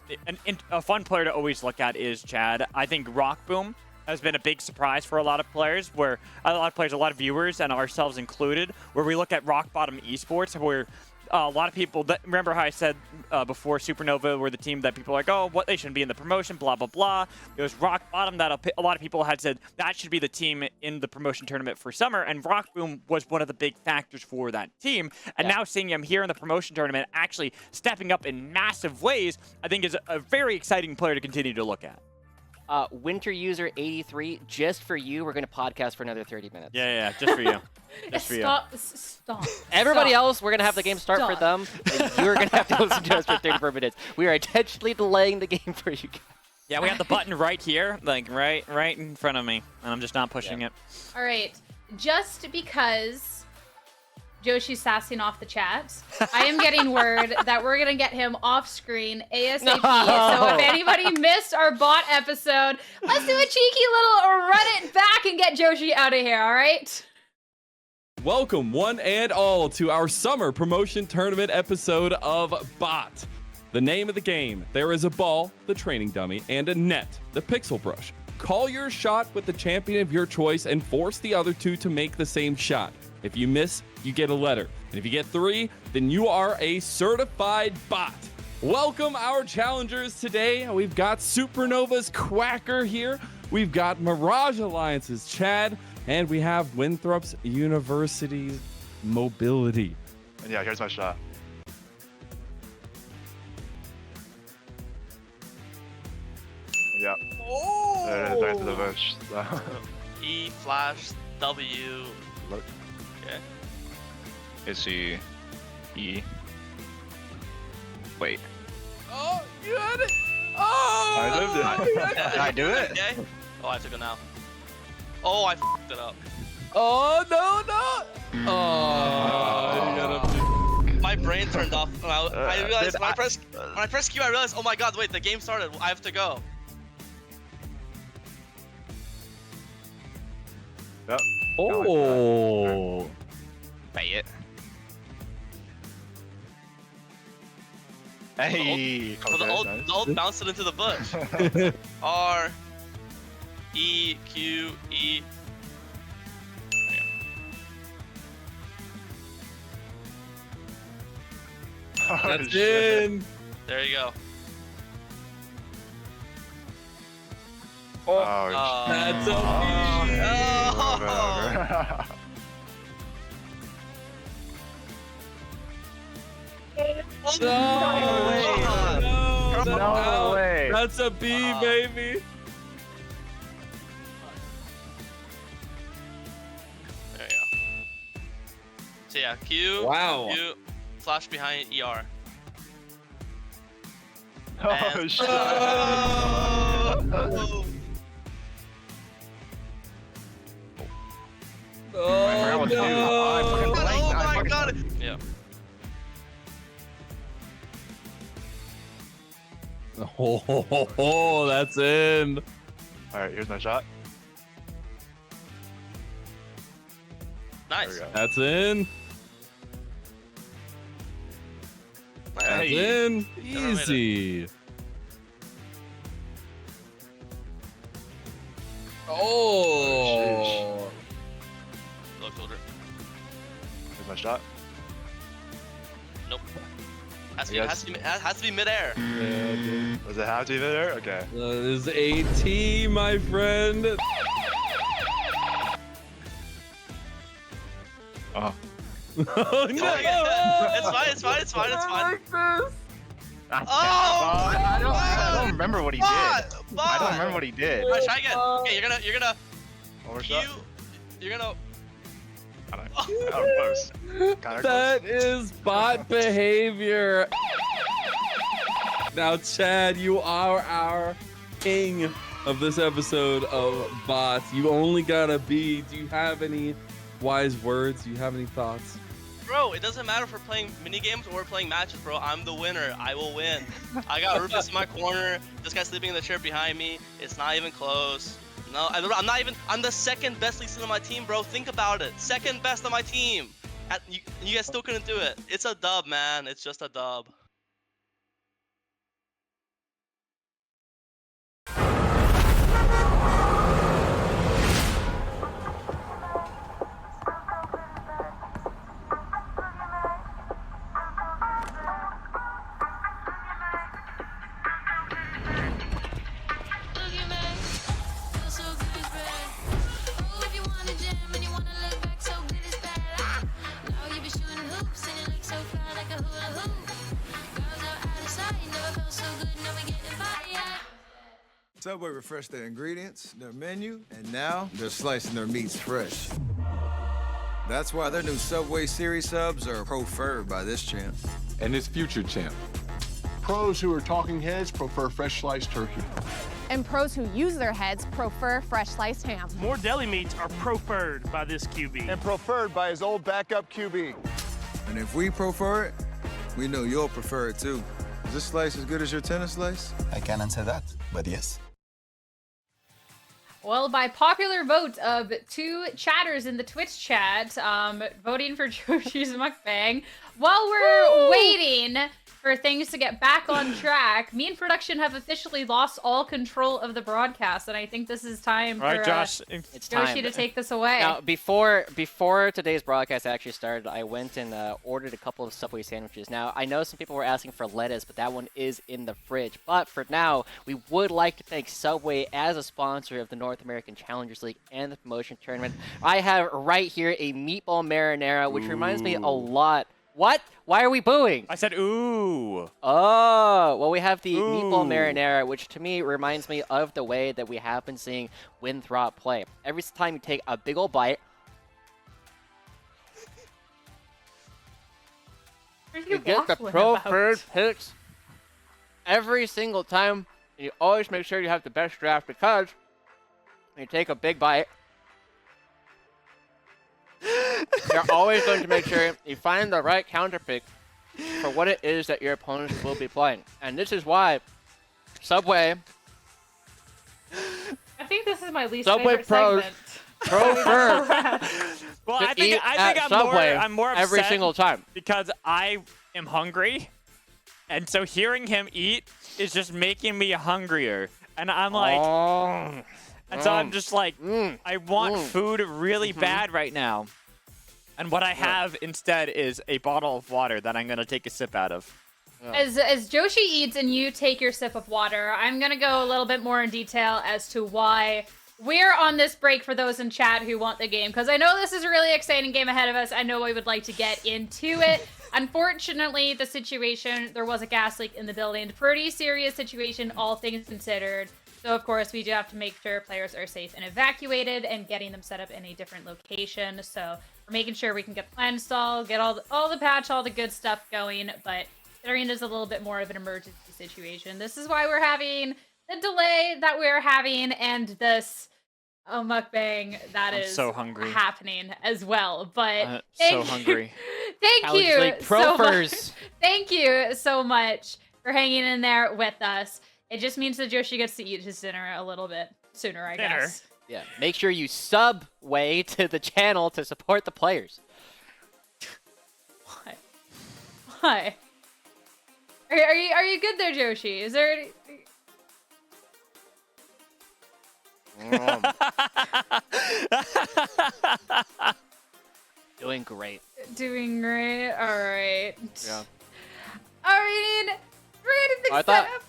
a fun player to always look at is Chad. I think Rockboom has been a big surprise for a lot of players, where a lot of viewers, and ourselves included, where we look at Rock Bottom Esports, where a lot of people, remember how I said before Supernova were the team that people are like, oh, what, they shouldn't be in the promotion, blah, blah, blah. It was Rock Bottom that a lot of people had said that should be the team in the promotion tournament for summer, and Rock Boom was one of the big factors for that team. And now seeing him here in the promotion tournament actually stepping up in massive ways, I think is a very exciting player to continue to look at. Winter User 83, just for you, we're going to podcast for another 30 minutes. Yeah, just for you. Just for you. Stop. Everybody else, we're going to have the game start for them. And you're going to have to listen to us for 34 minutes. We are intentionally delaying the game for you guys. Yeah, we have the button right here, like right in front of me, and I'm just not pushing it. All right. Just because Joshi's sassing off the chat, I am getting word that we're going to get him off screen ASAP. No. So if anybody missed our bot episode, let's do a cheeky little run it back and get Joshi out of here, all right? Welcome, one and all, to our summer promotion tournament episode of Bot. The name of the game: there is a ball, the training dummy, and a net, the pixel brush. Call your shot with the champion of your choice and force the other two to make the same shot. If you miss, you get a letter. And if you get 3, then you are a certified bot. Welcome our challengers today. We've got Supernova's Quacker here. We've got Mirage Alliance's Chad. And we have Winthrop's University's Mobility. And yeah, here's my shot. Yeah. Oh! There it is, right to the bush. So. E/W. Look. Okay. Is he E? Wait. Oh, you had it! Oh! I lived it. Did I do it? Okay. Oh, I took it now. Oh, I f***ed it up. Oh, no! Oh, you gotta... My brain turned off. I realized when I pressed Q, I realized, oh my god, wait, the game started. I have to go. Yep. Oh! Pay it. Hey! So the ult bounced it into the bush. R E Q E. That's in! There you go. Oh, That's a No way! That's a B, baby! There you go. So yeah, Q. Wow. Q. Flash behind ER. Oh, shit. Oh, no! Oh my god! Yeah. Oh, that's in. Alright, here's my shot. Nice. That's in. That's Hey. in. Easy. Oh. Look, older. Here's my shot. Nope. Has to be midair. Yeah, dude. Does it have to be there? Okay. That is AT, my friend. Oh. Oh, no. It's fine. Oh! I don't remember what he did. I don't remember what he did. Alright, try again. Okay, you're gonna One more Q. shot. You're gonna. Close. Kinda That close. is bot behavior. Now, Chad, you are our king of this episode of bots. You only got a B. Do you have any wise words. Do you have any thoughts? Bro, it doesn't matter if we're playing mini games or playing matches, bro. I'm the winner. I will win. I got Rufus in my corner. This guy's sleeping in the chair behind me. It's not even close. No, I'm not even. I'm the second best least on my team, bro. Think about it. Second best on my team. You guys still couldn't do it. It's a dub, man. It's just a dub. Subway refreshed their ingredients, their menu, and now they're slicing their meats fresh. That's why their new Subway Series subs are preferred by this champ. And his future champ. Pros who are talking heads prefer fresh sliced turkey. And pros who use their heads prefer fresh sliced ham. More deli meats are preferred by this QB. And preferred by his old backup QB. And if we prefer it, we know you'll prefer it too. Is this slice as good as your tennis slice? I can't answer that, but yes. Well, by popular vote of 2 chatters in the Twitch chat, voting for Joshi's mukbang, while we're waiting for things to get back on track, me and production have officially lost all control of the broadcast, and I think this is time for Josh, it's Joshi time to take this away. Now, before today's broadcast actually started, I went and ordered a couple of Subway sandwiches. Now, I know some people were asking for lettuce, but that one is in the fridge. But for now, we would like to thank Subway as a sponsor of the North American Challengers League and the promotion tournament. I have right here a meatball marinara, which reminds me a lot. What? Why are we booing? I said ooh. Oh, well, we have the meatball marinara, which to me reminds me of the way that we have been seeing Winthrop play. Every time you take a big old bite, you get the preferred picks every single time. You always make sure you have the best draft because when you take a big bite, you're always going to make sure you find the right counter pick for what it is that your opponents will be playing. And this is why Subway... I think this is my least Subway favorite pros segment. Well, I think I'm more upset every single time because I am hungry, and so hearing him eat is just making me hungrier. And I'm like, and so I'm just like, I want food really bad right now. And what I have instead is a bottle of water that I'm gonna take a sip out of. As Joshi eats and you take your sip of water, I'm going to go a little bit more in detail as to why we're on this break for those in chat who want the game. Because I know this is a really exciting game ahead of us. I know we would like to get into it. Unfortunately, the situation, there was a gas leak in the building. Pretty serious situation, all things considered. So, of course, we do have to make sure players are safe and evacuated and getting them set up in a different location. So, we're making sure we can get the plan installed, get all the patch, all the good stuff going. But considering it is a little bit more of an emergency situation, this is why we're having the delay that we're having and this mukbang that is so hungry. Happening as well. But so hungry. Thank you so much. Thank you so much for hanging in there with us. It just means that Joshi gets to eat his dinner a little bit sooner, I guess. Yeah, make sure you subway to the channel to support the players. Why? Are you good there, Joshi? Is there any... Doing great. Doing great. All right. Yeah. I mean,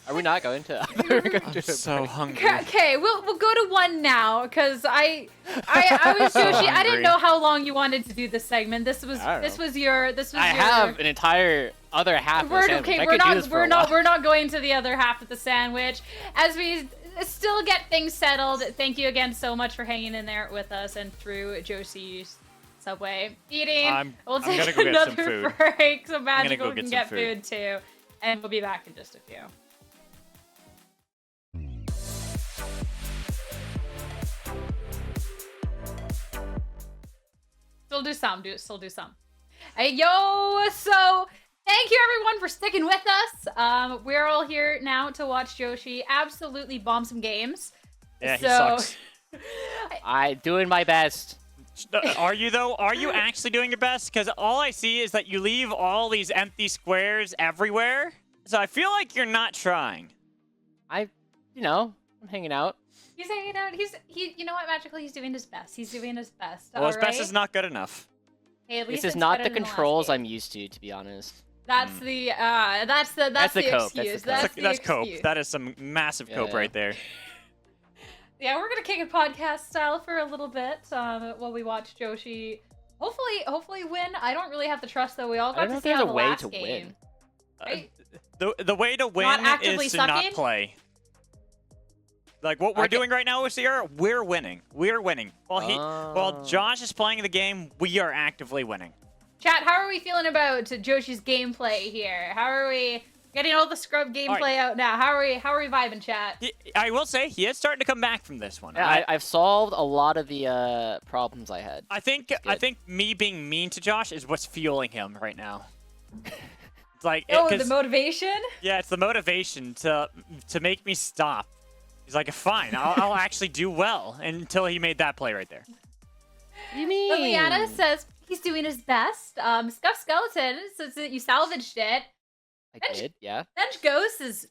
are we not going to? I'm so hungry. Okay, we'll go to one now because I was Joshi. I didn't know how long you wanted to do this segment. This was your. I have an entire other half of the sandwich. Okay, we're not going to the other half of the sandwich as we still get things settled. Thank you again so much for hanging in there with us and through Joshi's Subway eating. We'll take another break so Magical can get food too. And we'll be back in just a few. Still do some. Still do some. Hey, yo! So, thank you everyone for sticking with us. We're all here now to watch Joshi absolutely bomb some games. Yeah, so, he sucks. I'm doing my best. Are you though? Are you actually doing your best? Because all I see is that you leave all these empty squares everywhere. So I feel like you're not trying. I'm hanging out. He's hanging out. You know what? Magically, he's doing his best. He's doing his best. Well, his best is not good enough. Hey, at least this is it's not better the than last controls game. I'm used to be honest. That's the cope. excuse. That's cope. Excuse. That is some massive cope right there. Yeah, we're gonna kick it podcast style for a little bit while we watch Joshi. Hopefully win. I don't really have to trust though. We all got to see how the last game. Right? The way to win is to not play. Like what we're doing right now with Sierra, we're winning. We're winning. While Josh is playing the game, we are actively winning. Chat, how are we feeling about Joshi's gameplay here? How are we getting all the scrub gameplay out now? How are we vibing, chat? I will say he is starting to come back from this one. Yeah, I've solved a lot of the problems I had. I think me being mean to Josh is what's fueling him right now. It's like the motivation? Yeah, it's the motivation to make me stop. He's like, fine, I'll actually do well until he made that play right there. What do you mean? Liliana says he's doing his best. Scuff Skeleton says that you salvaged it. I did, yeah. Bench Ghost is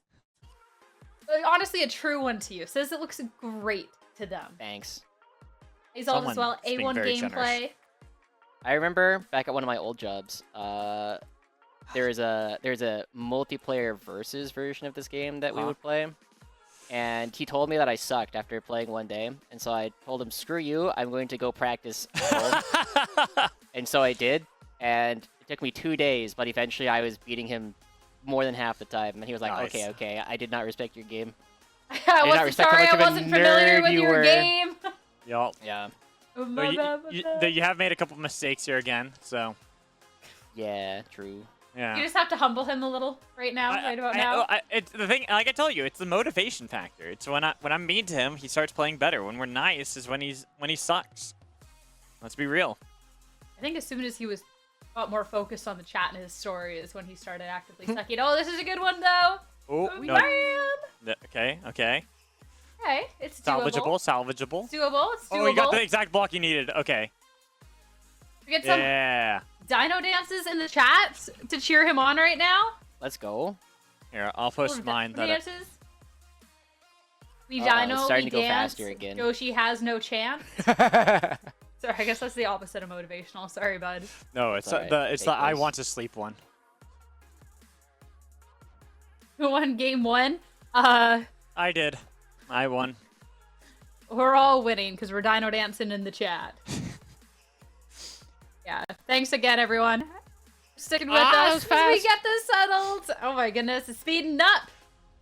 honestly a true one to you. Says it looks great to them. Thanks. He's all as well. A1 gameplay. I remember back at one of my old jobs, there's a multiplayer versus version of this game that we would play. And he told me that I sucked after playing one day. And so I told him, screw you, I'm going to go practice at home. And so I did. And it took me 2 days, but eventually I was beating him more than half the time. And he was like, Nice. okay, I did not respect your game. I wasn't familiar with your game. Yup. Yeah. You have made a couple mistakes here again, so. Yeah, true. Yeah. You just have to humble him a little right now, right about now. It's the thing, like I tell you, it's the motivation factor. It's when I'm mean to him, he starts playing better. When we're nice is when he sucks. Let's be real. I think as soon as he got more focused on the chat and his story is when he started actively sucking. Oh, this is a good one though. Oh, no. Man. Okay. Okay, it's doable. Salvageable. It's doable. It's doable. Oh, you got the exact block you needed. Okay. We get some dino dances in the chat to cheer him on right now. Let's go. Here, I'll post mine. Dances. We dino, starting we to go dance. faster again. Yoshi has no chance. Sorry, I guess that's the opposite of motivational. Sorry, bud. No, it's the I want to sleep one. Who won game one? I did. I won. We're all winning because we're dino dancing in the chat. Yeah. Thanks again, everyone. Sticking with us as we get this settled. Oh my goodness, it's speeding up.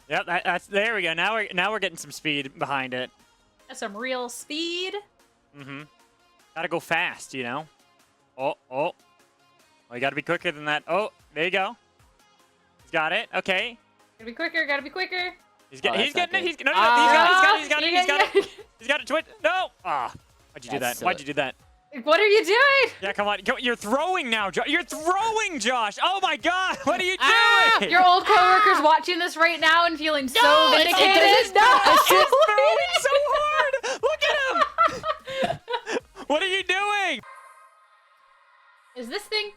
Yep, that's there we go. Now we're getting some speed behind it. That's some real speed. Mm-hmm. Gotta go fast, you know. Oh. Well, you gotta be quicker than that. Oh, there you go. He's got it. Okay. Gotta be quicker. Gotta be quicker. He's getting it. He's got it. He's got it. Twitch. No. Ah. Why'd you do that? Why'd you do that? What are you doing? Yeah, come on. You're throwing now, Josh. You're throwing, Josh. Oh my God. What are you doing? Your old coworker's watching this right now and feeling so vindicated. He's throwing so hard. Look at him. What are you doing? Is this thing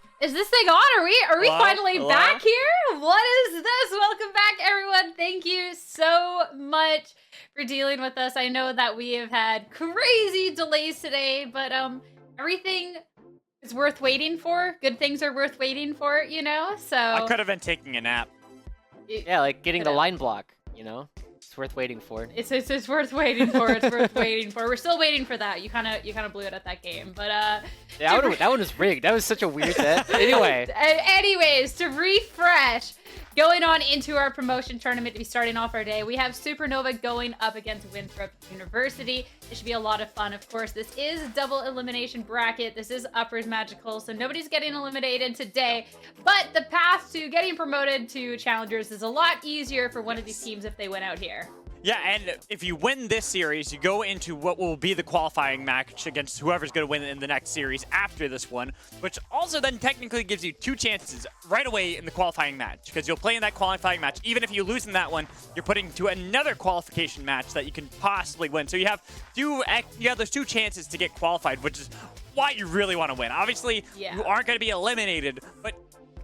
on? Are we finally back here? What is this? Welcome back, everyone. Thank you so much for dealing with us. I know that we have had crazy delays today, but everything is worth waiting for. Good things are worth waiting for, you know? So I could have been taking a nap. Yeah, like getting the line block, you know? It's worth waiting for. It's worth waiting for. It's worth waiting for. We're still waiting for that. You kind of blew it at that game, but yeah, that one was rigged. That was such a weird set. Anyway. Anyways, to refresh, going on into our promotion tournament to be starting off our day, we have Supernova going up against Winthrop University. It should be a lot of fun. Of course, this is a double elimination bracket. This is Uppers Magical, so nobody's getting eliminated today. But the path to getting promoted to Challengers is a lot easier for one of these teams if they win out here. Yeah, and if you win this series, you go into what will be the qualifying match against whoever's going to win in the next series after this one, which also then technically gives you 2 chances right away in the qualifying match, because you'll play in that qualifying match. Even if you lose in that one, you're putting to another qualification match that you can possibly win. So you have those 2 chances to get qualified, which is why you really want to win. Obviously, you aren't going to be eliminated, but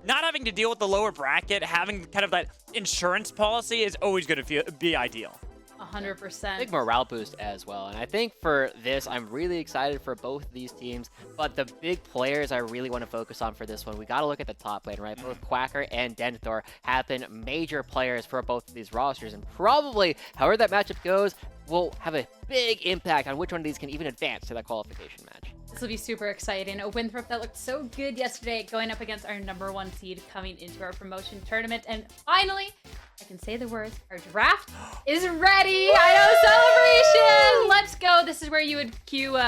not having to deal with the lower bracket, having kind of that insurance policy is always going to be ideal. 100%. Big morale boost as well. And I think for this, I'm really excited for both of these teams. But the big players I really want to focus on for this one, we got to look at the top lane, right? Both Quacker and Denethor have been major players for both of these rosters. And probably, however that matchup goes, will have a big impact on which one of these can even advance to that qualification match. This will be super exciting. A Winthrop that looked so good yesterday going up against our #1 seed coming into our promotion tournament. And finally, I can say the words, our draft is ready. I know, celebration. Let's go. This is where you would cue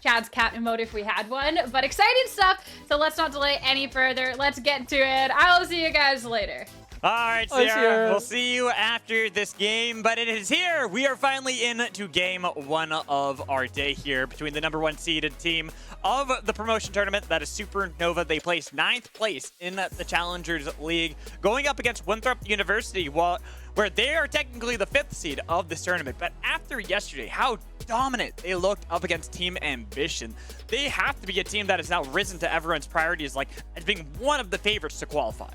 Chad's cat emote if we had one. But exciting stuff. So let's not delay any further. Let's get to it. I will see you guys later. All right, Sierra, we'll see you after this game, but it is here. We are finally into game 1 of our day here between the #1 seeded team of the promotion tournament. That is Supernova. They placed 9th place in the Challengers League, going up against Winthrop University, where they are technically the 5th seed of this tournament. But after yesterday, how dominant they looked up against Team Ambition, they have to be a team that has now risen to everyone's priorities, as being one of the favorites to qualify.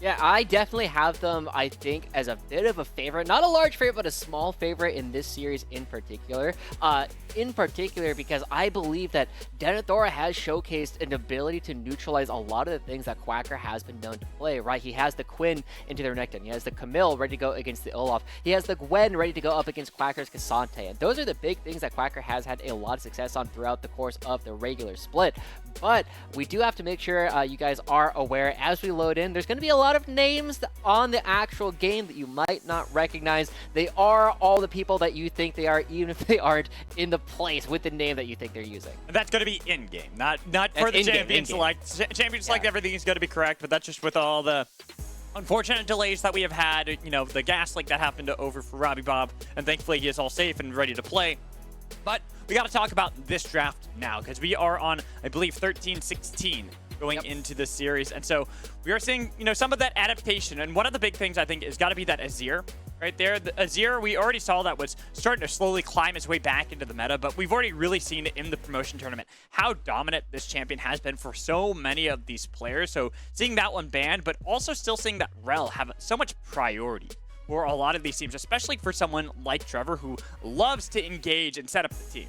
Yeah, I definitely have them, I think, as a bit of a favorite. Not a large favorite, but a small favorite in this series in particular. Because I believe that Denethor has showcased an ability to neutralize a lot of the things that Quacker has been known to play, right? He has the Quinn into their Renekton. He has the Camille ready to go against the Olaf. He has the Gwen ready to go up against Quacker's Cassante. And those are the big things that Quacker has had a lot of success on throughout the course of the regular split. But we do have to make sure you guys are aware as we load in. There's going to be a lot of names on the actual game that you might not recognize. They are all the people that you think they are, even if they aren't in the place with the name that you think they're using. And that's going to be in-game, not for the champion select. Champion select, everything is going to be correct, but that's just with all the unfortunate delays that we have had. The gas leak that happened over for Robbie Bob, and thankfully he is all safe and ready to play. But we got to talk about this draft now, because we are on, I believe, 13-16 going into this series. And so we are seeing, some of that adaptation. And one of the big things I think is got to be that Azir right there. The Azir, we already saw that was starting to slowly climb his way back into the meta, but we've already really seen it in the promotion tournament how dominant this champion has been for so many of these players. So seeing that one banned, but also still seeing that Rel have so much priority for a lot of these teams, especially for someone like Trevor who loves to engage and set up the team.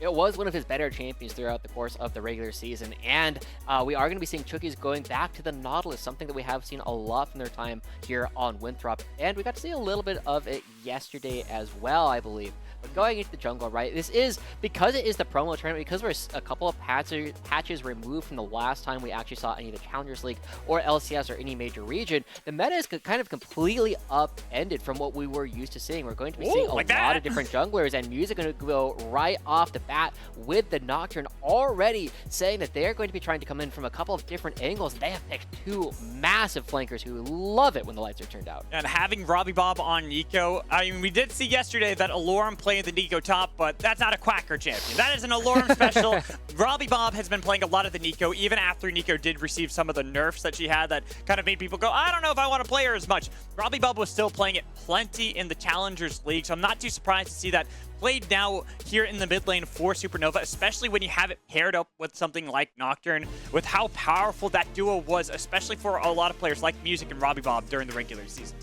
It was one of his better champions throughout the course of the regular season, and we are going to be seeing Chookies going back to the Nautilus, something that we have seen a lot from their time here on Winthrop, and we got to see a little bit of it yesterday as well, I believe. But going into the jungle, right, this is, because it is the promo tournament, because we're a couple of patches removed from the last time we actually saw any of the Challengers League or LCS or any major region, the meta is kind of completely upended from what we were used to seeing. We're going to be seeing a lot of different junglers, and music going to go right off the bat with the Nocturne already saying that they're going to be trying to come in from a couple of different angles. They have picked 2 massive flankers who love it when the lights are turned out. And having Robbie Bob on Nico, I mean, we did see yesterday that Alorum playing the Nico top, but that's not a Quacker champion. That is an Alorum special. Robbie Bob has been playing a lot of the Nico, even after Nico did receive some of the nerfs that she had that kind of made people go, I don't know if I want to play her as much. Robbie Bob was still playing it plenty in the Challengers League, so I'm not too surprised to see that played now here in the mid lane for Supernova, especially when you have it paired up with something like Nocturne, with how powerful that duo was, especially for a lot of players like Music and Robbie Bob during the regular season.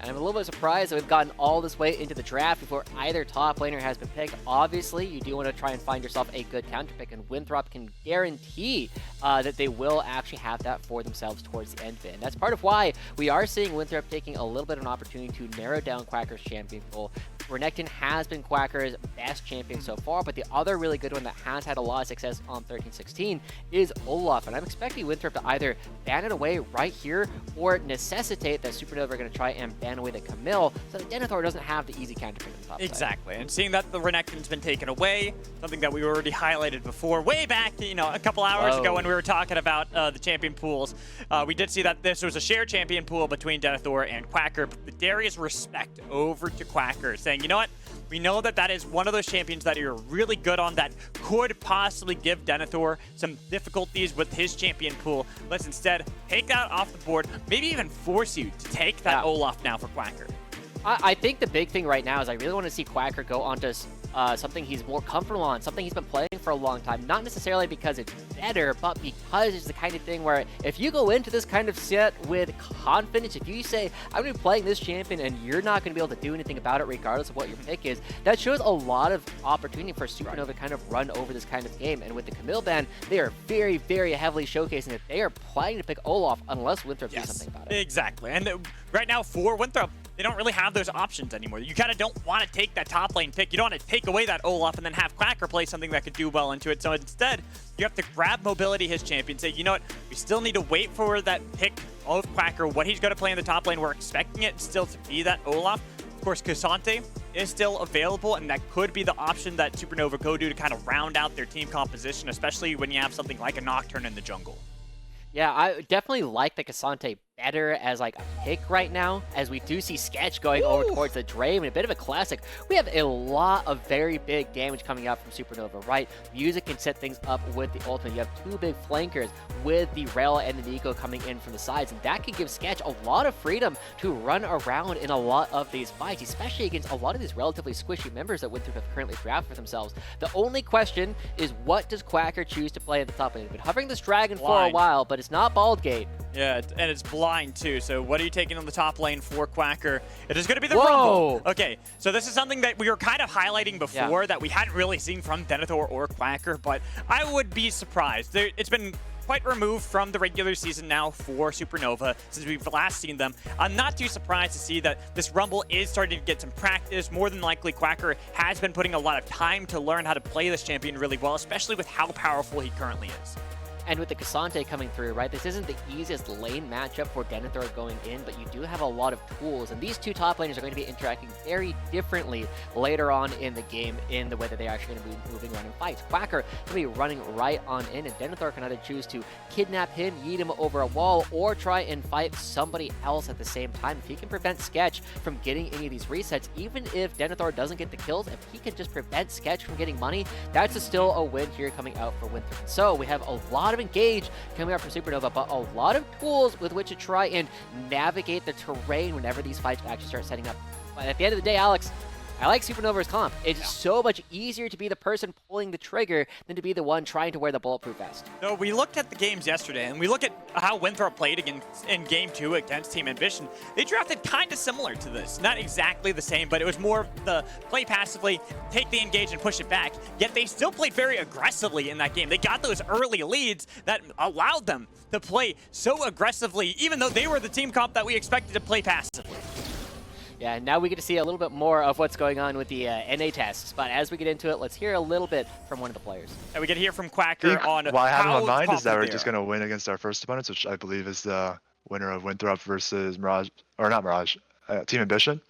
And I'm a little bit surprised that we've gotten all this way into the draft before either top laner has been picked. Obviously, you do want to try and find yourself a good counter pick, and Winthrop can guarantee that they will actually have that for themselves towards the end of it. And that's part of why we are seeing Winthrop taking a little bit of an opportunity to narrow down Quacker's champion pool, Renekton has been Quacker's best champion so far, but the other really good one that has had a lot of success on 13-16 is Olaf, and I'm expecting Winthrop to either ban it away right here or necessitate that Supernova are going to try and ban away the Camille so that Denethor doesn't have the easy counter pick on the top Exactly, and seeing that the Renekton's been taken away, something that we already highlighted before, way back, you know, a couple hours ago when we were talking about the champion pools, we did see that this was a shared champion pool between Denethor and Quacker, but Darius respect over to Quacker, saying, you know what, we know that that is one of those champions that you're really good on that could possibly give Denethor some difficulties with his champion pool. Let's instead take that off the board, maybe even force you to take that Olaf now for Quacker. I think the big thing right now is I really want to see Quacker go onto something he's more comfortable on, something he's been playing for a long time. Not necessarily because it's better, but because it's the kind of thing where if you go into this kind of set with confidence, if you say, I'm going to be playing this champion and you're not going to be able to do anything about it regardless of what your pick is, that shows a lot of opportunity for Supernova to kind of run over this kind of game. And with the Camille ban, they are very, very heavily showcasing that they are planning to pick Olaf unless Winthrop does something about it. Exactly. And right now for Winthrop, they don't really have those options anymore. You kind of don't want to take that top lane pick. You don't want to take away that Olaf and then have Quacker play something that could do well into it. So instead, you have to grab Mobility, his champion, say, you know what, we still need to wait for that pick of Quacker, what he's going to play in the top lane. We're expecting it still to be that Olaf. Of course, Cassante is still available, and that could be the option that Supernova go do to kind of round out their team composition, especially when you have something like a Nocturne in the jungle. Yeah, I definitely like the Cassante better as like a pick right now, as we do see Sketch going over towards the Drave, and a bit of a classic. We have a lot of very big damage coming out from Supernova, right? Music can set things up with the ultimate. You have two big flankers with the Rel and the Nico coming in from the sides, and that can give Sketch a lot of freedom to run around in a lot of these fights, especially against a lot of these relatively squishy members that Winthrop have currently drafted for themselves. The only question is, what does Quacker choose to play at the top lane? They've been hovering this Dragon for a while, but it's not Baldgate. Yeah, and it's blind too. So what are you taking on the top lane for Quacker? It is going to be the Rumble. Okay, so this is something that we were kind of highlighting before that we hadn't really seen from Denethor or Quacker, but I would be surprised. It's been quite removed from the regular season now for Supernova since we've last seen them. I'm not too surprised to see that this Rumble is starting to get some practice. More than likely, Quacker has been putting a lot of time to learn how to play this champion really well, especially with how powerful he currently is. And with the Cassante coming through, right, this isn't the easiest lane matchup for Denethor going in, but you do have a lot of tools, and these two top laners are going to be interacting very differently later on in the game in the way that they're actually going to be moving around in fights. Quacker going to be running right on in, and Denethor can either choose to kidnap him, yeet him over a wall, or try and fight somebody else at the same time. If he can prevent Sketch from getting any of these resets, even if Denethor doesn't get the kills, if he can just prevent Sketch from getting money, that's still a win here coming out for Winthrop. So we have a lot of engage coming out from Supernova, but a lot of tools with which to try and navigate the terrain whenever these fights actually start setting up. But at the end of the day, Alex, I like Supernova's comp. It's so much easier to be the person pulling the trigger than to be the one trying to wear the bulletproof vest. So we looked at the games yesterday, and we look at how Winthrop played in Game 2 against Team Ambition. They drafted kind of similar to this. Not exactly the same, but it was more the play passively, take the engage and push it back. Yet they still played very aggressively in that game. They got those early leads that allowed them to play so aggressively, even though they were the team comp that we expected to play passively. Yeah, now we get to see a little bit more of what's going on with the NA tests. But as we get into it, let's hear a little bit from one of the players. And we get to hear from Quacker on what I have in my mind how is that we're confident just they are. going to win against our first opponents, which I believe is the winner of Winthrop versus Mirage, or not Mirage, Team Ambition.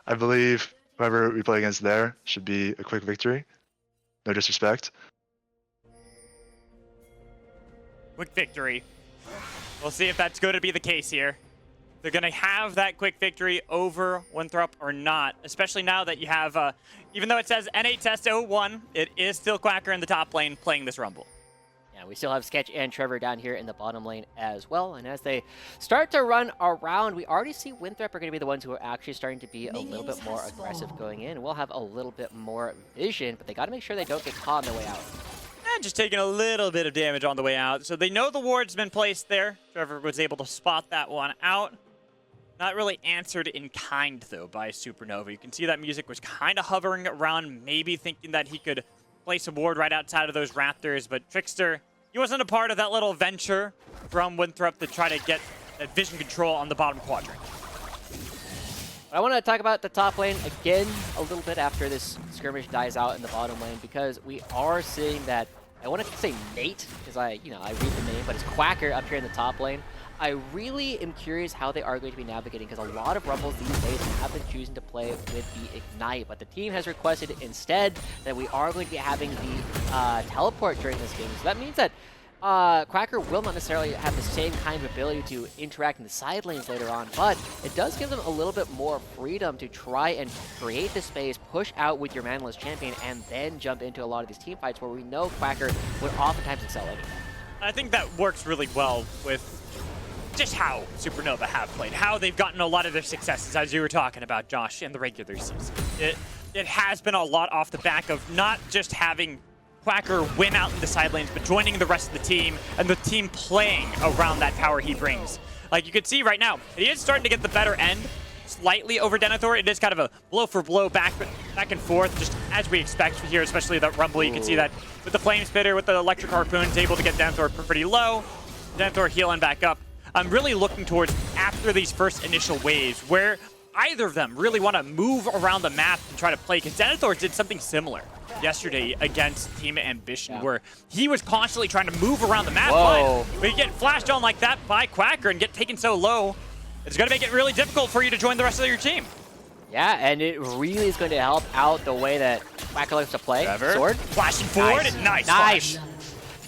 I believe whoever we play against there should be a quick victory. No disrespect. Quick victory. We'll see if that's going to be the case here. They're going to have that quick victory over Winthrop or not, especially now that you have, even though it says NA Test 01, it is still Quacker in the top lane playing this Rumble. Yeah, we still have Sketch and Trevor down here in the bottom lane as well. And as they start to run around, we already see Winthrop are going to be the ones who are actually starting to be a little bit more aggressive going in. We'll have a little bit more vision, but they got to make sure they don't get caught on their way out. And just taking a little bit of damage on the way out. So they know the ward's been placed there. Trevor was able to spot that one out. Not really answered in kind, though, by Supernova. You can see that music was kind of hovering around, maybe thinking that he could place a ward right outside of those Raptors, but Trickster, he wasn't a part of that little venture from Winthrop to try to get that vision control on the bottom quadrant. I want to talk about the top lane again a little bit after this skirmish dies out in the bottom lane, because we are seeing that, I want to say Nate, because I read the name, but it's Quacker up here in the top lane. I really am curious how they are going to be navigating, because a lot of Rumbles these days have been choosing to play with the Ignite, but the team has requested instead that we are going to be having the teleport during this game. So that means that Quacker will not necessarily have the same kind of ability to interact in the side lanes later on, but it does give them a little bit more freedom to try and create the space, push out with your manless champion, and then jump into a lot of these team fights where we know Quacker would oftentimes excel anyway. I think that works really well with just how Supernova have played, how they've gotten a lot of their successes, as you were talking about, Josh, in the regular season. It has been a lot off the back of not just having Quacker win out in the side lanes, but joining the rest of the team and the team playing around that power he brings. Like you can see right now, he is starting to get the better end slightly over Denethor. It is kind of a blow for blow back and forth, just as we expect here, especially that Rumble. You can see that with the Flame Spitter, with the Electric Harpoons, able to get Denethor pretty low. Denethor healing back up. I'm really looking towards after these first initial waves where either of them really want to move around the map and try to play, because Denethor did something similar yesterday against Team Ambition, where he was constantly trying to move around the map, but when you get flashed on like that by Quacker and get taken so low, it's going to make it really difficult for you to join the rest of your team. Yeah, and it really is going to help out the way that Quacker likes to play. Sword. Flashing forward. Nice. Nice.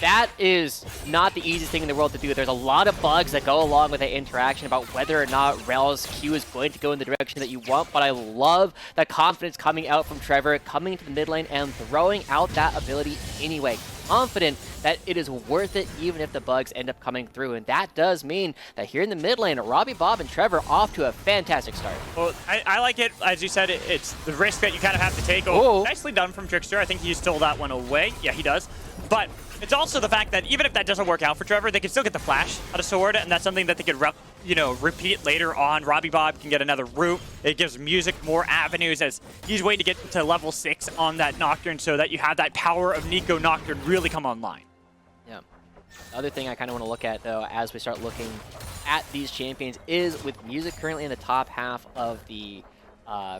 That is not the easiest thing in the world to do. There's a lot of bugs that go along with that interaction about whether or not Rel's Q is going to go in the direction that you want, but I love the confidence coming out from Trevor, coming into the mid lane and throwing out that ability anyway. Confident that it is worth it even if the bugs end up coming through, and that does mean that here in the mid lane, Robbie, Bob, and Trevor off to a fantastic start. Well, I like it, as you said, it's the risk that you kind of have to take. Oh, nicely done from Trickster. I think he stole that one away. Yeah, he does. But it's also the fact that even if that doesn't work out for Trevor, they can still get the flash out of Sword, and that's something that they could repeat later on. Robbie Bob can get another route. It gives Music more avenues as he's waiting to get to level 6 on that Nocturne, so that you have that power of Nico Nocturne really come online. Yeah. The other thing I kind of want to look at, though, as we start looking at these champions is with Music currently in the top half of the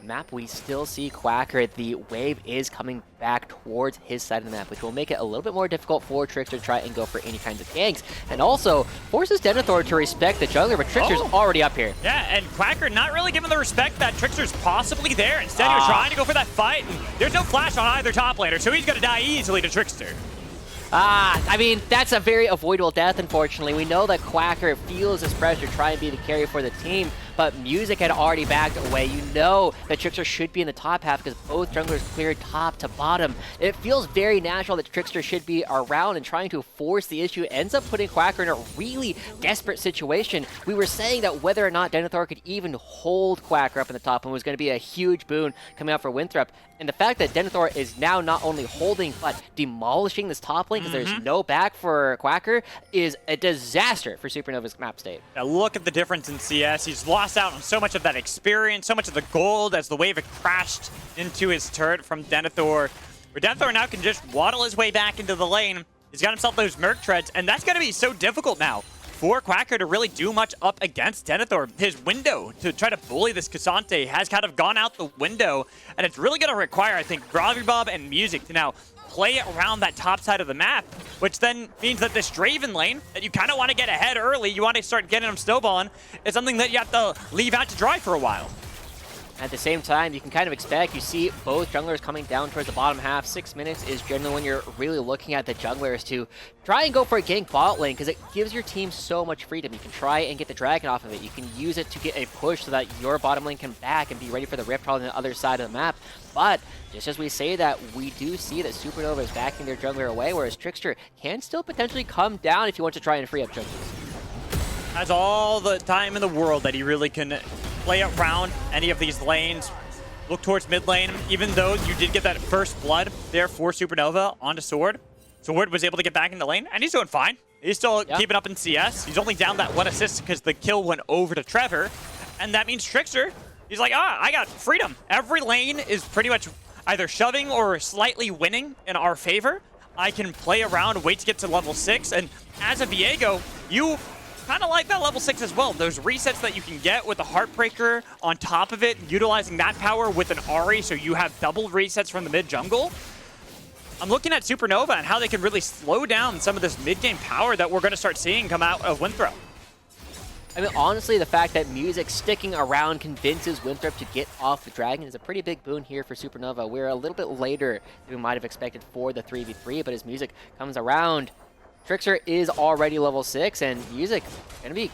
map, we still see Quacker. The wave is coming back towards his side of the map, which will make it a little bit more difficult for Trickster to try and go for any kinds of ganks, and also forces Denethor to respect the jungler, but Trickster's already up here. Yeah, and Quacker not really given the respect that Trickster's possibly there. Instead, he was trying to go for that fight, and there's no flash on either top laner, so he's going to die easily to Trickster. I mean, that's a very avoidable death, unfortunately. We know that Quacker feels this pressure to try and be the carry for the team, but Music had already backed away. You know that Trickster should be in the top half because both junglers cleared top to bottom. It feels very natural that Trickster should be around and trying to force the issue. It ends up putting Quacker in a really desperate situation. We were saying that whether or not Denethor could even hold Quacker up in the top one was going to be a huge boon coming out for Winthrop. And the fact that Denethor is now not only holding, but demolishing this top lane because there's no back for Quacker is a disaster for Supernova's map state. Now look at the difference in CS. He's lost out on so much of that experience, so much of the gold as the wave had crashed into his turret from Denethor. Where Denethor now can just waddle his way back into the lane. He's got himself those Merc Treads, and that's going to be so difficult now for Quacker to really do much up against Denethor. His window to try to bully this Cassante has kind of gone out the window, and it's really going to require, I think, Robbie Bob and Music to now play around that top side of the map, which then means that this Draven lane that you kind of want to get ahead early, you want to start getting them snowballing, is something that you have to leave out to dry for a while. At the same time, you can kind of expect, you see both junglers coming down towards the bottom half. 6 minutes is generally when you're really looking at the junglers to try and go for a gank bot lane because it gives your team so much freedom. You can try and get the dragon off of it. You can use it to get a push so that your bottom lane can back and be ready for the Rift on the other side of the map. But just as we say that, we do see that Supernova is backing their jungler away, whereas Trickster can still potentially come down if you want to try and free up junglers. Has all the time in the world that he really can play around any of these lanes. Look towards mid lane, even though you did get that first blood there for Supernova onto Sword. Sword was able to get back into lane, and he's doing fine. He's still keeping up in CS. He's only down that 1 assist because the kill went over to Trevor, and that means Trickster, he's like, I got freedom. Every lane is pretty much either shoving or slightly winning in our favor. I can play around, wait to get to level 6, and as a Viego, you kind of like that level 6 as well. Those resets that you can get with the Heartbreaker on top of it, utilizing that power with an Ahri, so you have double resets from the mid jungle. I'm looking at Supernova and how they can really slow down some of this mid-game power that we're going to start seeing come out of Winthrop. I mean, honestly, the fact that Music sticking around convinces Winthrop to get off the Dragon is a pretty big boon here for Supernova. We're a little bit later than we might have expected for the 3v3, but as Music comes around, Trickster is already level 6, and Music gonna be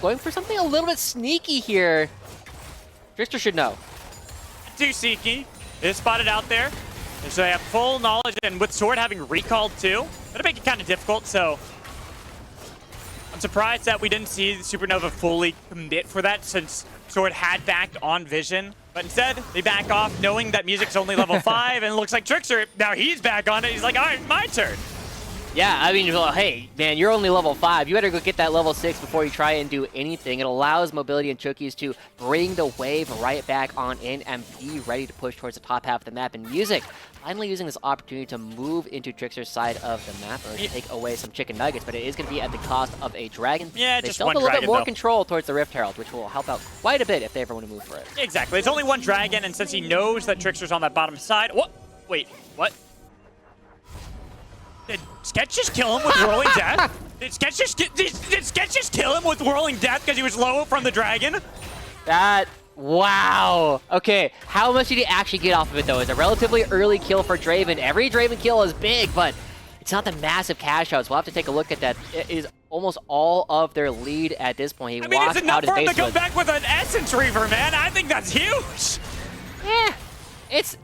going for something a little bit sneaky here. Trickster should know. Too sneaky. It is spotted out there. And so they have full knowledge, and with Sword having recalled too, that'll make it kind of difficult, so I'm surprised that we didn't see Supernova fully commit for that since Sword had backed on Vision. But instead, they back off knowing that Music's only level 5, and it looks like Trickster, now he's back on it. He's like, all right, my turn. Yeah, I mean, well, hey, man, you're only level 5. You better go get that level 6 before you try and do anything. It allows Mobility and Chookies to bring the wave right back on in and be ready to push towards the top half of the map. And Music finally using this opportunity to move into Trickster's side of the map or to take away some chicken nuggets, but it is going to be at the cost of a dragon. Yeah, they just still one have a little dragon, bit more though. control towards the Rift Herald, which will help out quite a bit if they ever want to move for it. Exactly. It's only one dragon, and since he knows that Trickster's on that bottom side... What? Wait, what? Did Sketch just kill him with Whirling Death? Did Sketch just kill him with Whirling Death because he was low from the dragon? Wow. Okay, how much did he actually get off of it, though? It's a relatively early kill for Draven. Every Draven kill is big, but it's not the massive cash outs. We'll have to take a look at that. It is almost all of their lead at this point. I mean, it's enough for him to come back with an Essence Reaver, man. I think that's huge. Yeah, it's...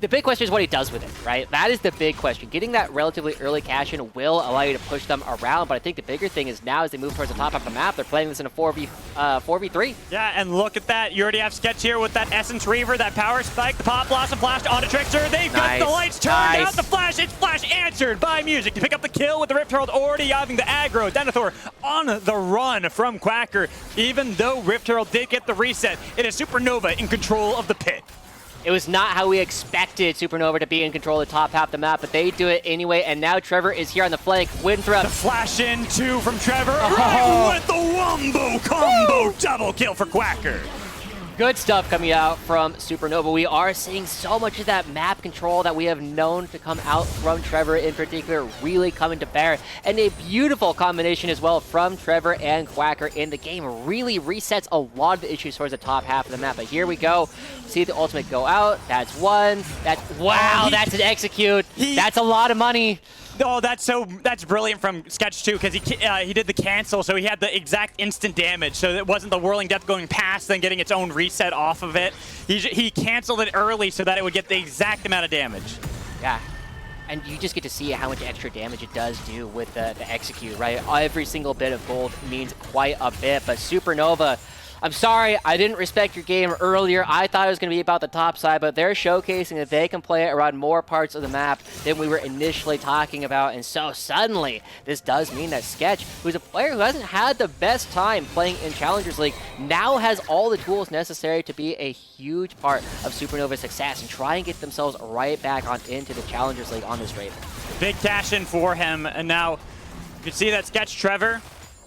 The big question is what he does with it, right? That is the big question. Getting that relatively early cash in will allow you to push them around, but I think the bigger thing is now as they move towards the top of the map, they're playing this in a 4v3. Yeah, and look at that. You already have Sketch here with that Essence Reaver, that power spike, the Pop Blossom flashed onto Trickster. They've got the lights turned out, the flash. It's flash answered by Music to pick up the kill with the Rift Herald already having the aggro. Denethor on the run from Quacker. Even though Rift Herald did get the reset, it is Supernova in control of the pit. It was not how we expected Supernova to be in control of the top half of the map, but they do it anyway, and now Trevor is here on the flank. Winthrop. The flash in two from Trevor, right with the wombo combo double kill for Quacker. Good stuff coming out from Supernova. We are seeing so much of that map control that we have known to come out from Trevor in particular really coming to bear. And a beautiful combination as well from Trevor and Quacker in the game. Really resets a lot of the issues towards the top half of the map. But here we go. See the ultimate go out. That's one. Wow, that's an execute. That's a lot of money. Oh, that's brilliant from Sketch too, because he did the cancel, so he had the exact instant damage. So it wasn't the Whirling Death going past, then getting its own reset off of it. He canceled it early so that it would get the exact amount of damage. Yeah. And you just get to see how much extra damage it does do with the execute, right? Every single bit of gold means quite a bit, but Supernova, I'm sorry, I didn't respect your game earlier. I thought it was going to be about the top side, but they're showcasing that they can play it around more parts of the map than we were initially talking about. And so suddenly, this does mean that Sketch, who's a player who hasn't had the best time playing in Challengers League, now has all the tools necessary to be a huge part of Supernova's success and try and get themselves right back on into the Challengers League on this Draven. Big cash in for him, and now you can see that Sketch Trevor,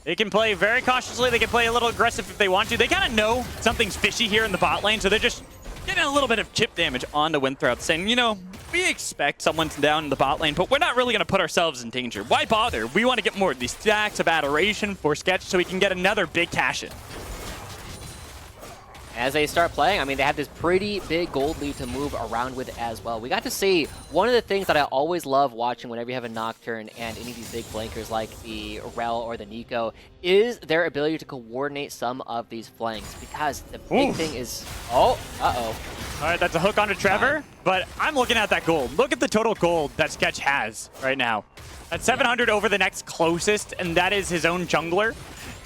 they can play very cautiously. They can play a little aggressive if they want to. They kind of know something's fishy here in the bot lane, so they're just getting a little bit of chip damage onto Winthrop, saying, you know, we expect someone's down in the bot lane, but we're not really going to put ourselves in danger. Why bother? We want to get more of these stacks of adoration for Sketch so we can get another big cash in. As they start playing, I mean, they have this pretty big gold lead to move around with as well. We got to see one of the things that I always love watching whenever you have a Nocturne and any of these big flankers like the Rel or the Nico is their ability to coordinate some of these flanks, because the big thing is... Oh, uh-oh. All right, that's a hook onto Trevor, but I'm looking at that gold. Look at the total gold that Sketch has right now. That's 700 over the next closest, and that is his own jungler.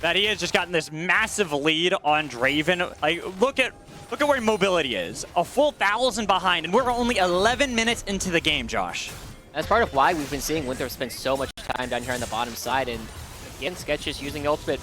That he has just gotten this massive lead on Draven. Like, look at where Mobility is. A full 1,000 behind, and we're only 11 minutes into the game, Josh. That's part of why we've been seeing Winthrop spend so much time down here on the bottom side, and again, Sketch is using ultimate.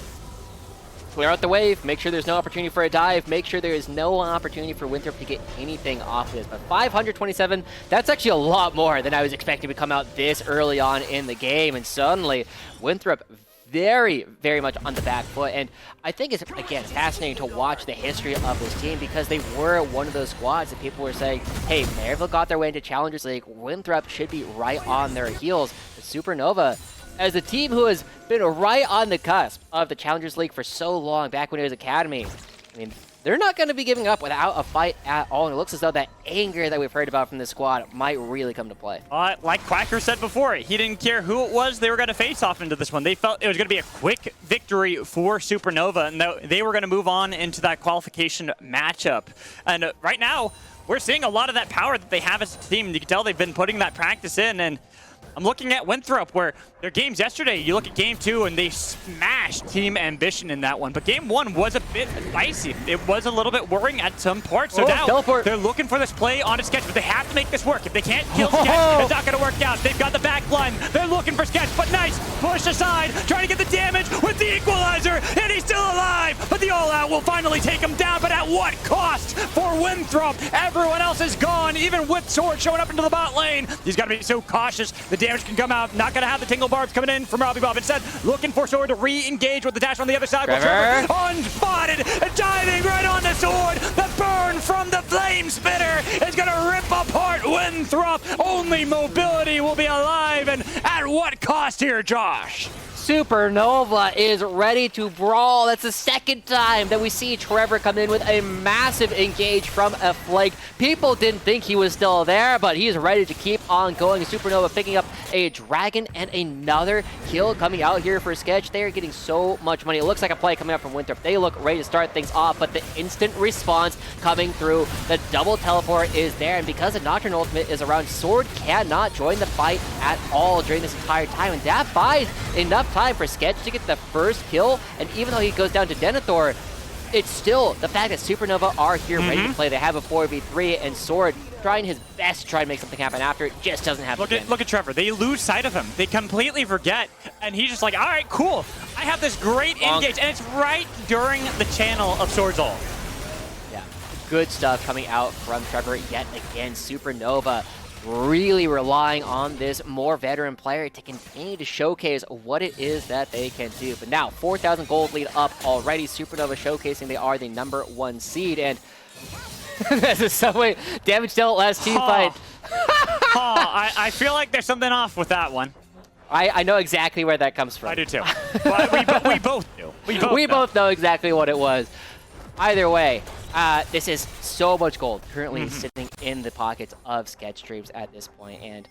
Clear out the wave, make sure there's no opportunity for a dive, make sure there is no opportunity for Winthrop to get anything off this. But 527, that's actually a lot more than I was expecting to come out this early on in the game, and suddenly Winthrop very, very much on the back foot. And I think it's, again, fascinating to watch the history of this team because they were one of those squads that people were saying, hey, Maryville got their way into Challengers League. Winthrop should be right on their heels. But Supernova, as a team who has been right on the cusp of the Challengers League for so long, back when it was Academy, I mean, they're not going to be giving up without a fight at all. And it looks as though that anger that we've heard about from this squad might really come to play. Like Quacker said before, he didn't care who it was they were going to face off into this one. They felt it was going to be a quick victory for Supernova, and they were going to move on into that qualification matchup. And right now, we're seeing a lot of that power that they have as a team. You can tell they've been putting that practice in, and I'm looking at Winthrop, where their games yesterday, you look at game 2, and they smashed Team Ambition in that one. But game 1 was a bit dicey. It was a little bit worrying at some parts. So now teleport. They're looking for this play on a Sketch, but they have to make this work. If they can't kill Sketch, it's not going to work out. They've got the back line. They're looking for Sketch, but nice. Push aside, trying to get the damage with the equalizer, and he's still alive. But the all-out will finally take him down, but at what cost for Winthrop? Everyone else is gone, even with Sword showing up into the bot lane. He's got to be so cautious. The damage can come out. Not going to have the Tingle Barbs coming in from Robbie Bob. Instead, looking for Sword to re-engage with the dash on the other side. Trevor. Unspotted, diving right on the Sword. The burn from the Flame Spitter is going to rip apart Winthrop. Only mobility will be alive, and at what cost here, Josh? Supernova is ready to brawl. That's the second time that we see Trevor come in with a massive engage from a flank. People didn't think he was still there, but he's ready to keep on going. Supernova picking up a dragon and another kill coming out here for Sketch. They are getting so much money. It looks like a play coming up from Winthrop. They look ready to start things off, but the instant response coming through, the double teleport is there, and because the Nocturne ultimate is around, Sword cannot join the fight at all during this entire time, and that buys enough time for Sketch to get the first kill. And even though he goes down to Denethor, it's still the fact that Supernova are here ready to play. They have a 4v3, and Sword trying his best to try and make something happen after. It just doesn't happen. Look at Trevor. They lose sight of him. They completely forget, and he's just like, all right, cool. I have this great engage, and it's right during the channel of Sword's ult. Yeah, good stuff coming out from Trevor yet again. Supernova really relying on this more veteran player to continue to showcase what it is that they can do. But now, 4,000 gold lead up already. Supernova showcasing they are the #1 seed, and as a Subway damage dealt last team fight. I feel like there's something off with that one. I know exactly where that comes from. I do too. But we both do. We both know exactly what it was. Either way, this is so much gold currently sitting in the pockets of Sketch Streams at this point, and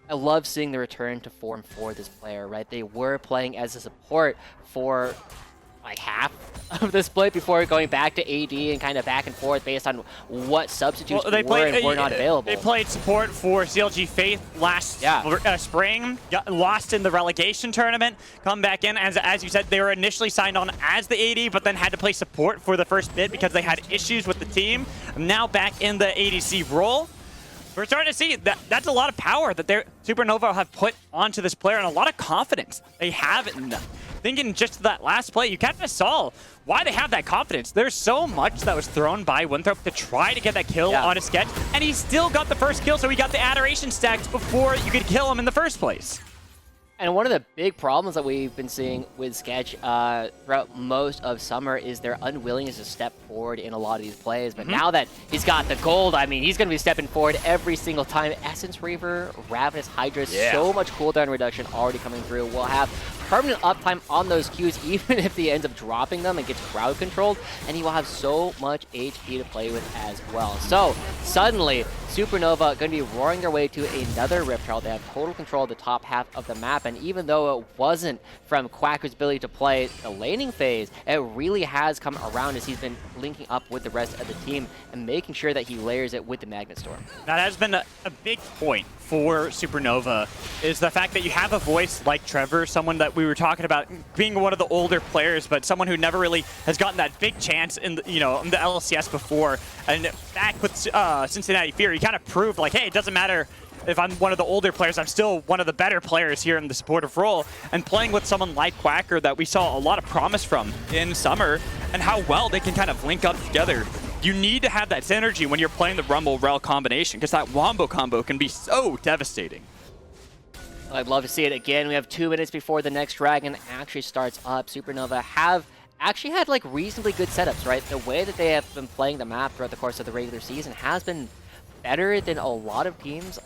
I love seeing the return to form for this player, right? They were playing as a support for like half of the split before going back to AD and kind of back and forth based on what substitutes were and were not available. They played support for CLG Faith last spring, got lost in the relegation tournament, come back in. As you said, they were initially signed on as the AD, but then had to play support for the first bit because they had issues with the team. Now back in the ADC role. We're starting to see that that's a lot of power that Supernova have put onto this player and a lot of confidence they have in them. Thinking just that last play, you kind of saw why they have that confidence. There's so much that was thrown by Winthrop to try to get that kill on a Sketch, and he still got the first kill, so he got the adoration stacks before you could kill him in the first place. And one of the big problems that we've been seeing with Sketch throughout most of summer is their unwillingness to step forward in a lot of these plays. But now that he's got the gold, I mean, he's going to be stepping forward every single time. Essence Reaver, Ravenous Hydra, so much cooldown reduction already coming through. We'll have permanent uptime on those Qs, even if he ends up dropping them and gets crowd controlled, and he will have so much HP to play with as well. So suddenly, Supernova going to be roaring their way to another Rift Trial. They have total control of the top half of the map, and even though it wasn't from Quacker's ability to play the laning phase, it really has come around as he's been linking up with the rest of the team and making sure that he layers it with the Magnet Storm. That has been a big point for Supernova, is the fact that you have a voice like Trevor, someone that we were talking about being one of the older players, but someone who never really has gotten that big chance in the, in the LCS before. And back with Cincinnati Fear, he kind of proved like, hey, it doesn't matter if I'm one of the older players, I'm still one of the better players here in the supportive role. And playing with someone like Quacker that we saw a lot of promise from in summer, and how well they can kind of link up together. You need to have that synergy when you're playing the Rumble Rel combination, because that Wombo combo can be so devastating. I'd love to see it again. We have 2 minutes before the next dragon actually starts up. Supernova have actually had like reasonably good setups, right? The way that they have been playing the map throughout the course of the regular season has been better than a lot of teams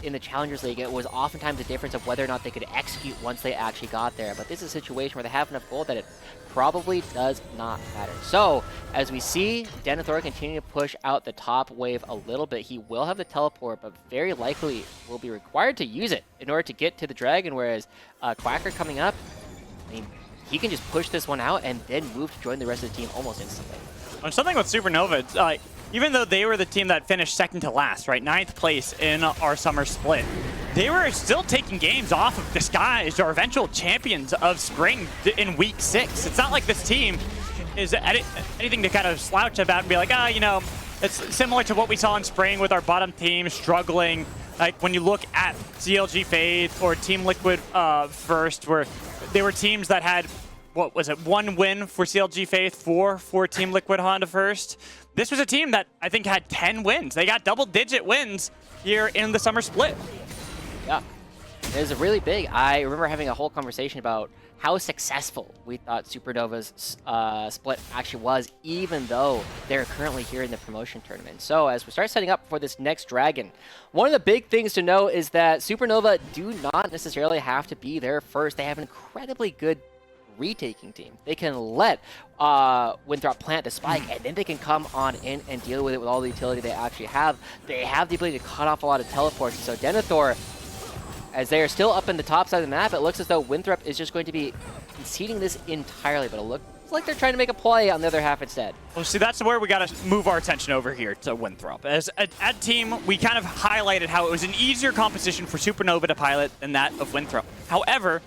in the Challengers League. It was oftentimes the difference of whether or not they could execute once they actually got there. But this is a situation where they have enough gold that it probably does not matter. So, as we see Denethor continue to push out the top wave a little bit, he will have the teleport, but very likely will be required to use it in order to get to the dragon, whereas Quacker coming up, I mean, he can just push this one out and then move to join the rest of the team almost instantly. On something with Supernova, it's like, even though they were the team that finished second to last, right, 9th place in our summer split, they were still taking games off of Disguised, our eventual champions of Spring in week 6. It's not like this team is anything to kind of slouch about and be like, you know, it's similar to what we saw in Spring with our bottom team struggling. Like when you look at CLG Faith or Team Liquid First, where they were teams that had, what was it, 1 win for CLG Faith, 4 for Team Liquid Honda First. This was a team that I think had 10 wins. They got double-digit wins here in the summer split. Yeah, it was really big. I remember having a whole conversation about how successful we thought Supernova's split actually was, even though they're currently here in the promotion tournament. So as we start setting up for this next dragon, one of the big things to know is that Supernova do not necessarily have to be there first. They have an incredibly good retaking team. They can let Winthrop plant the spike, and then they can come on in and deal with it with all the utility they actually have. They have the ability to cut off a lot of teleports. So Denethor, as they are still up in the top side of the map, it looks as though Winthrop is just going to be conceding this entirely, but it looks like they're trying to make a play on the other half instead. Well, see, that's where we got to move our attention over here to Winthrop. As a team, we kind of highlighted how it was an easier composition for Supernova to pilot than that of Winthrop. However,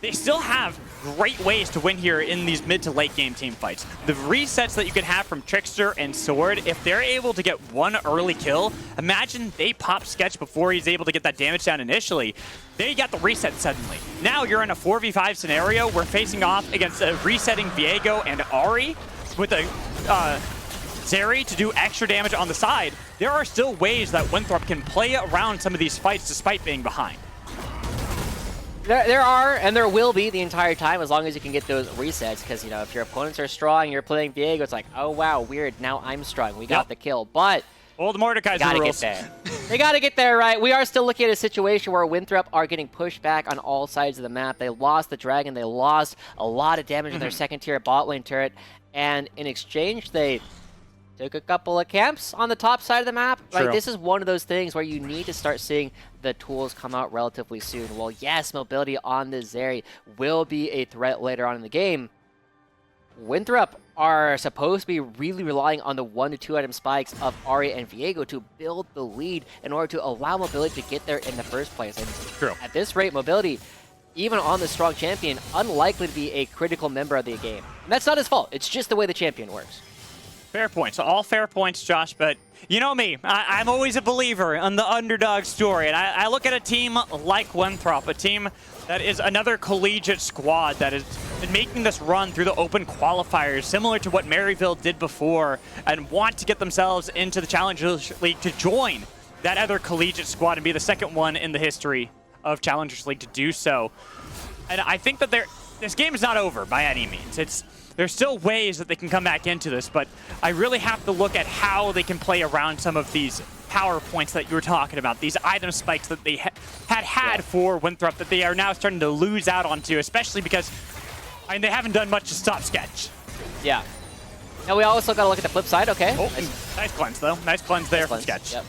they still have great ways to win here in these mid to late game team fights. The resets that you can have from Trickster and Sword, if they're able to get 1 early kill, imagine they pop Sketch before he's able to get that damage down initially. They got the reset suddenly. Now you're in a 4v5 scenario. We're facing off against a resetting Viego and Ari with a Zeri to do extra damage on the side. There are still ways that Winthrop can play around some of these fights despite being behind. There are, and there will be the entire time, as long as you can get those resets, because, you know, if your opponents are strong, you're playing Viego, it's like, oh, wow, weird, now I'm strong. We got the kill, but old Mordecai's gotta rules. Get there. They gotta get there, right? We are still looking at a situation where Winthrop are getting pushed back on all sides of the map. They lost the Dragon, they lost a lot of damage in their second-tier bot lane turret, and in exchange, they took a couple of camps on the top side of the map. Like, this is one of those things where you need to start seeing the tools come out relatively soon. Well, yes, mobility on the Zeri will be a threat later on in the game. Winthrop are supposed to be really relying on the 1 to 2 item spikes of Ari and Viego to build the lead in order to allow mobility to get there in the first place. And at this rate, mobility, even on the strong champion, unlikely to be a critical member of the game. And that's not his fault. It's just the way the champion works. Fair points. All fair points, Josh, but you know me. I'm always a believer in the underdog story, and I look at a team like Winthrop, a team that is another collegiate squad that has been making this run through the open qualifiers, similar to what Maryville did before, and want to get themselves into the Challengers League to join that other collegiate squad and be the second one in the history of Challengers League to do so. And I think that this game is not over by any means. There's still ways that they can come back into this, but I really have to look at how they can play around some of these power points that you were talking about, these item spikes that they had for Winthrop that they are now starting to lose out onto, especially because they haven't done much to stop Sketch. Yeah. Now we also got to look at the flip side, okay. Oh, nice cleanse, though. Nice cleanse there from Sketch. Yep.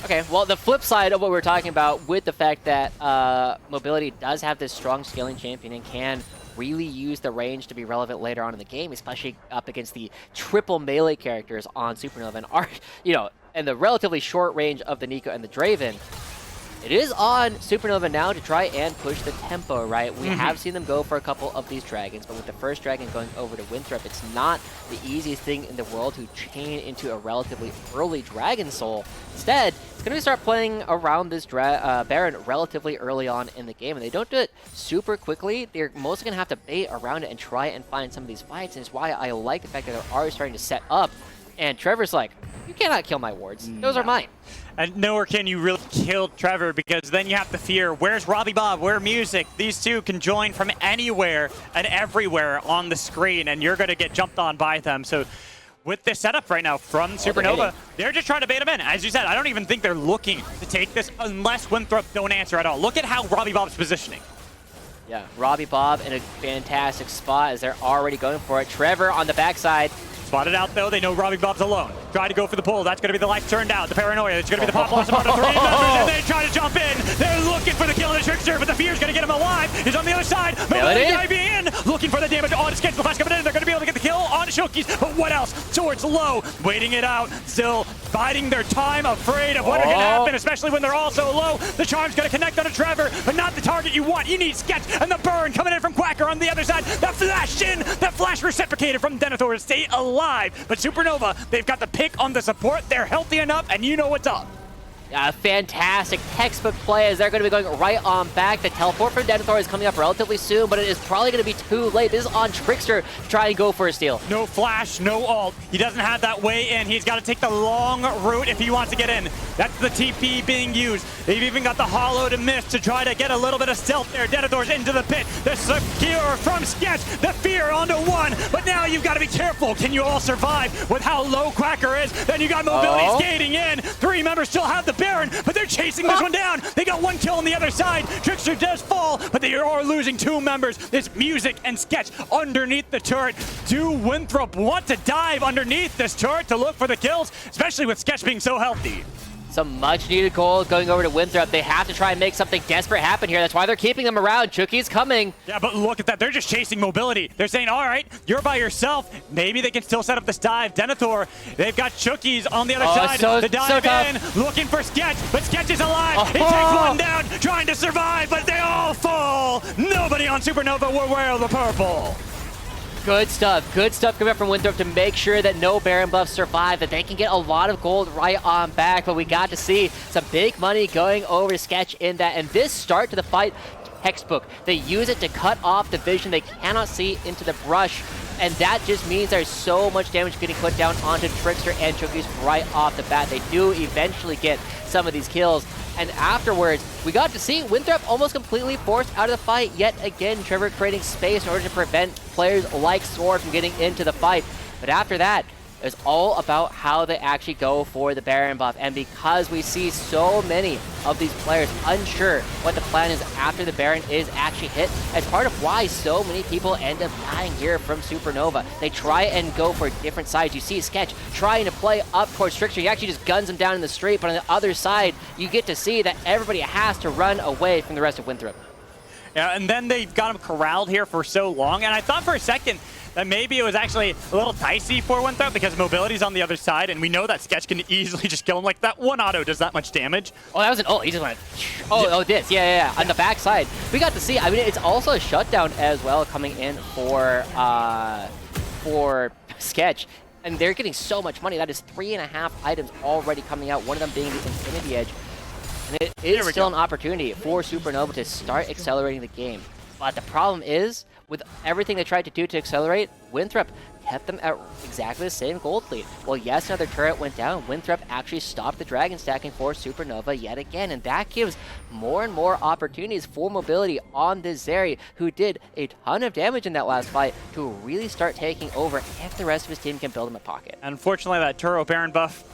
Okay, well, the flip side of what we're talking about with the fact that mobility does have this strong scaling champion and can really use the range to be relevant later on in the game, especially up against the triple melee characters on Supernova and and the relatively short range of the Nico and the Draven. It is on Supernova now to try and push the tempo, right? We have seen them go for a couple of these dragons, but with the first dragon going over to Winthrop, it's not the easiest thing in the world to chain into a relatively early Dragon Soul. Instead, it's going to start playing around this Baron relatively early on in the game, and they don't do it super quickly. They're mostly going to have to bait around it and try and find some of these fights, and it's why I like the fact that they're already starting to set up. And Trevor's like, you cannot kill my wards. Those are mine. And nowhere can you really kill Trevor, because then you have to fear, where's Robbie Bob, where Music? These two can join from anywhere and everywhere on the screen, and you're going to get jumped on by them. So with this setup right now from Supernova, they're just trying to bait him in. As you said, I don't even think they're looking to take this unless Winthrop don't answer at all. Look at how Robbie Bob's positioning. Yeah, Robbie Bob in a fantastic spot as they're already going for it. Trevor on the backside. Spotted out though, they know Robbie Bob's alone. Try to go for the pull, that's gonna be the life turned out. The paranoia, it's gonna be the pop loss of 3 members, and they try to jump in. They're looking for the kill of the Trickster, but the Fear's gonna get him alive. He's on the other side, Mobility diving in, looking for the damage on his schedule. Flash coming in, they're gonna be able to get the kill on Shookies, but what else? Swords low, waiting it out, still biding their time, afraid of what are gonna happen, especially when they're all so low. The Charm's gonna connect onto Trevor, but not the target you want. You need Sketch, and the burn coming in from Quacker on the other side. That flash in, that flash reciprocated from Denethor to stay alive, but Supernova, they've got the pick on the support. They're healthy enough, and you know what's up. Fantastic textbook play as they're going to be going right on back. The teleport from Denethor is coming up relatively soon, but it is probably going to be too late. This is on Trickster to try and go for a steal. No flash, no ult. He doesn't have that way in. He's got to take the long route if he wants to get in. That's the TP being used. They've even got the hollow to miss to try to get a little bit of stealth there. Denethor's into the pit. The secure from Sketch. The fear onto one. But now you've got to be careful. Can you all survive with how low Quacker is? Then you got Mobility skating in. 3 members still have the Baron, but they're chasing this one down. They got 1 kill on the other side. Trickster does fall, but they are losing 2 members. There's Music and Sketch underneath the turret. Do Winthrop want to dive underneath this turret to look for the kills, especially with Sketch being so healthy? Some much-needed gold going over to Winthrop. They have to try and make something desperate happen here. That's why they're keeping them around. Chucky's coming. Yeah, but look at that. They're just chasing Mobility. They're saying, all right, you're by yourself. Maybe they can still set up this dive. Denethor, they've got Chucky's on the other side. The dive in, looking for Sketch, but Sketch is alive. He takes 1 down, trying to survive, but they all fall. Nobody on Supernova will wear the purple. Good stuff coming up from Winthrop to make sure that no Baron buffs survive, that they can get a lot of gold right on back. But we got to see some big money going over to Sketch in that. And this start to the fight, textbook. They use it to cut off the vision they cannot see into the brush. And that just means there's so much damage getting put down onto Trickster and Chookies right off the bat. They do eventually get some of these kills. And afterwards, we got to see Winthrop almost completely forced out of the fight. Yet again, Trevor creating space in order to prevent players like Sword from getting into the fight. But after that, it's all about how they actually go for the Baron buff. And because we see so many of these players unsure what the plan is after the Baron is actually hit, as part of why so many people end up dying here from Supernova. They try and go for different sides. You see Sketch trying to play up towards Trickster. He actually just guns him down in the street, but on the other side, you get to see that everybody has to run away from the rest of Winthrop. Yeah, and then they've got him corralled here for so long, and I thought for a second that maybe it was actually a little dicey for Winthrop because Mobility's on the other side, and we know that Sketch can easily just kill him. Like, that 1 auto does that much damage. Oh, that was an ult. He just went, this. Yeah. On the back side. We got to see, I mean, it's also a shutdown as well coming in for Sketch. And they're getting so much money. That is 3.5 items already coming out, one of them being the Infinity Edge. And it is still an opportunity for Supernova to start accelerating the game. But the problem is, with everything they tried to do to accelerate, Winthrop kept them at exactly the same gold lead. Well, yes, another turret went down. Winthrop actually stopped the dragon stacking for Supernova yet again, and that gives more and more opportunities for Mobility on this Zeri, who did a ton of damage in that last fight, to really start taking over if the rest of his team can build him a pocket. Unfortunately, that Turo Baron buff,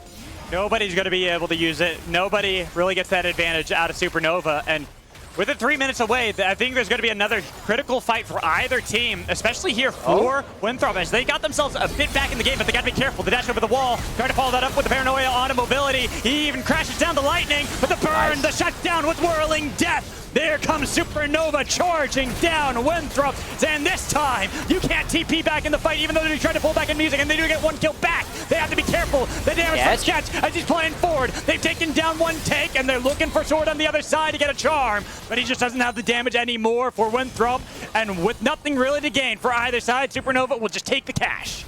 nobody's going to be able to use it. Nobody really gets that advantage out of Supernova, and with it 3 minutes away, I think there's going to be another critical fight for either team, especially here for Winthrop, as they got themselves a bit back in the game, but they got to be careful. The dash over the wall, trying to follow that up with the paranoia onto Mobility. He even crashes down the lightning, but the burn, the shutdown with whirling death. There comes Supernova charging down Winthrop, and this time you can't TP back in the fight, even though they're trying to pull back in Music, and they do get 1 kill back. They have to be careful. The damage from Sketch as he's playing forward. They've taken down 1 take, and they're looking for Sword on the other side to get a charm, but he just doesn't have the damage anymore for Winthrop, and with nothing really to gain for either side, Supernova will just take the cash.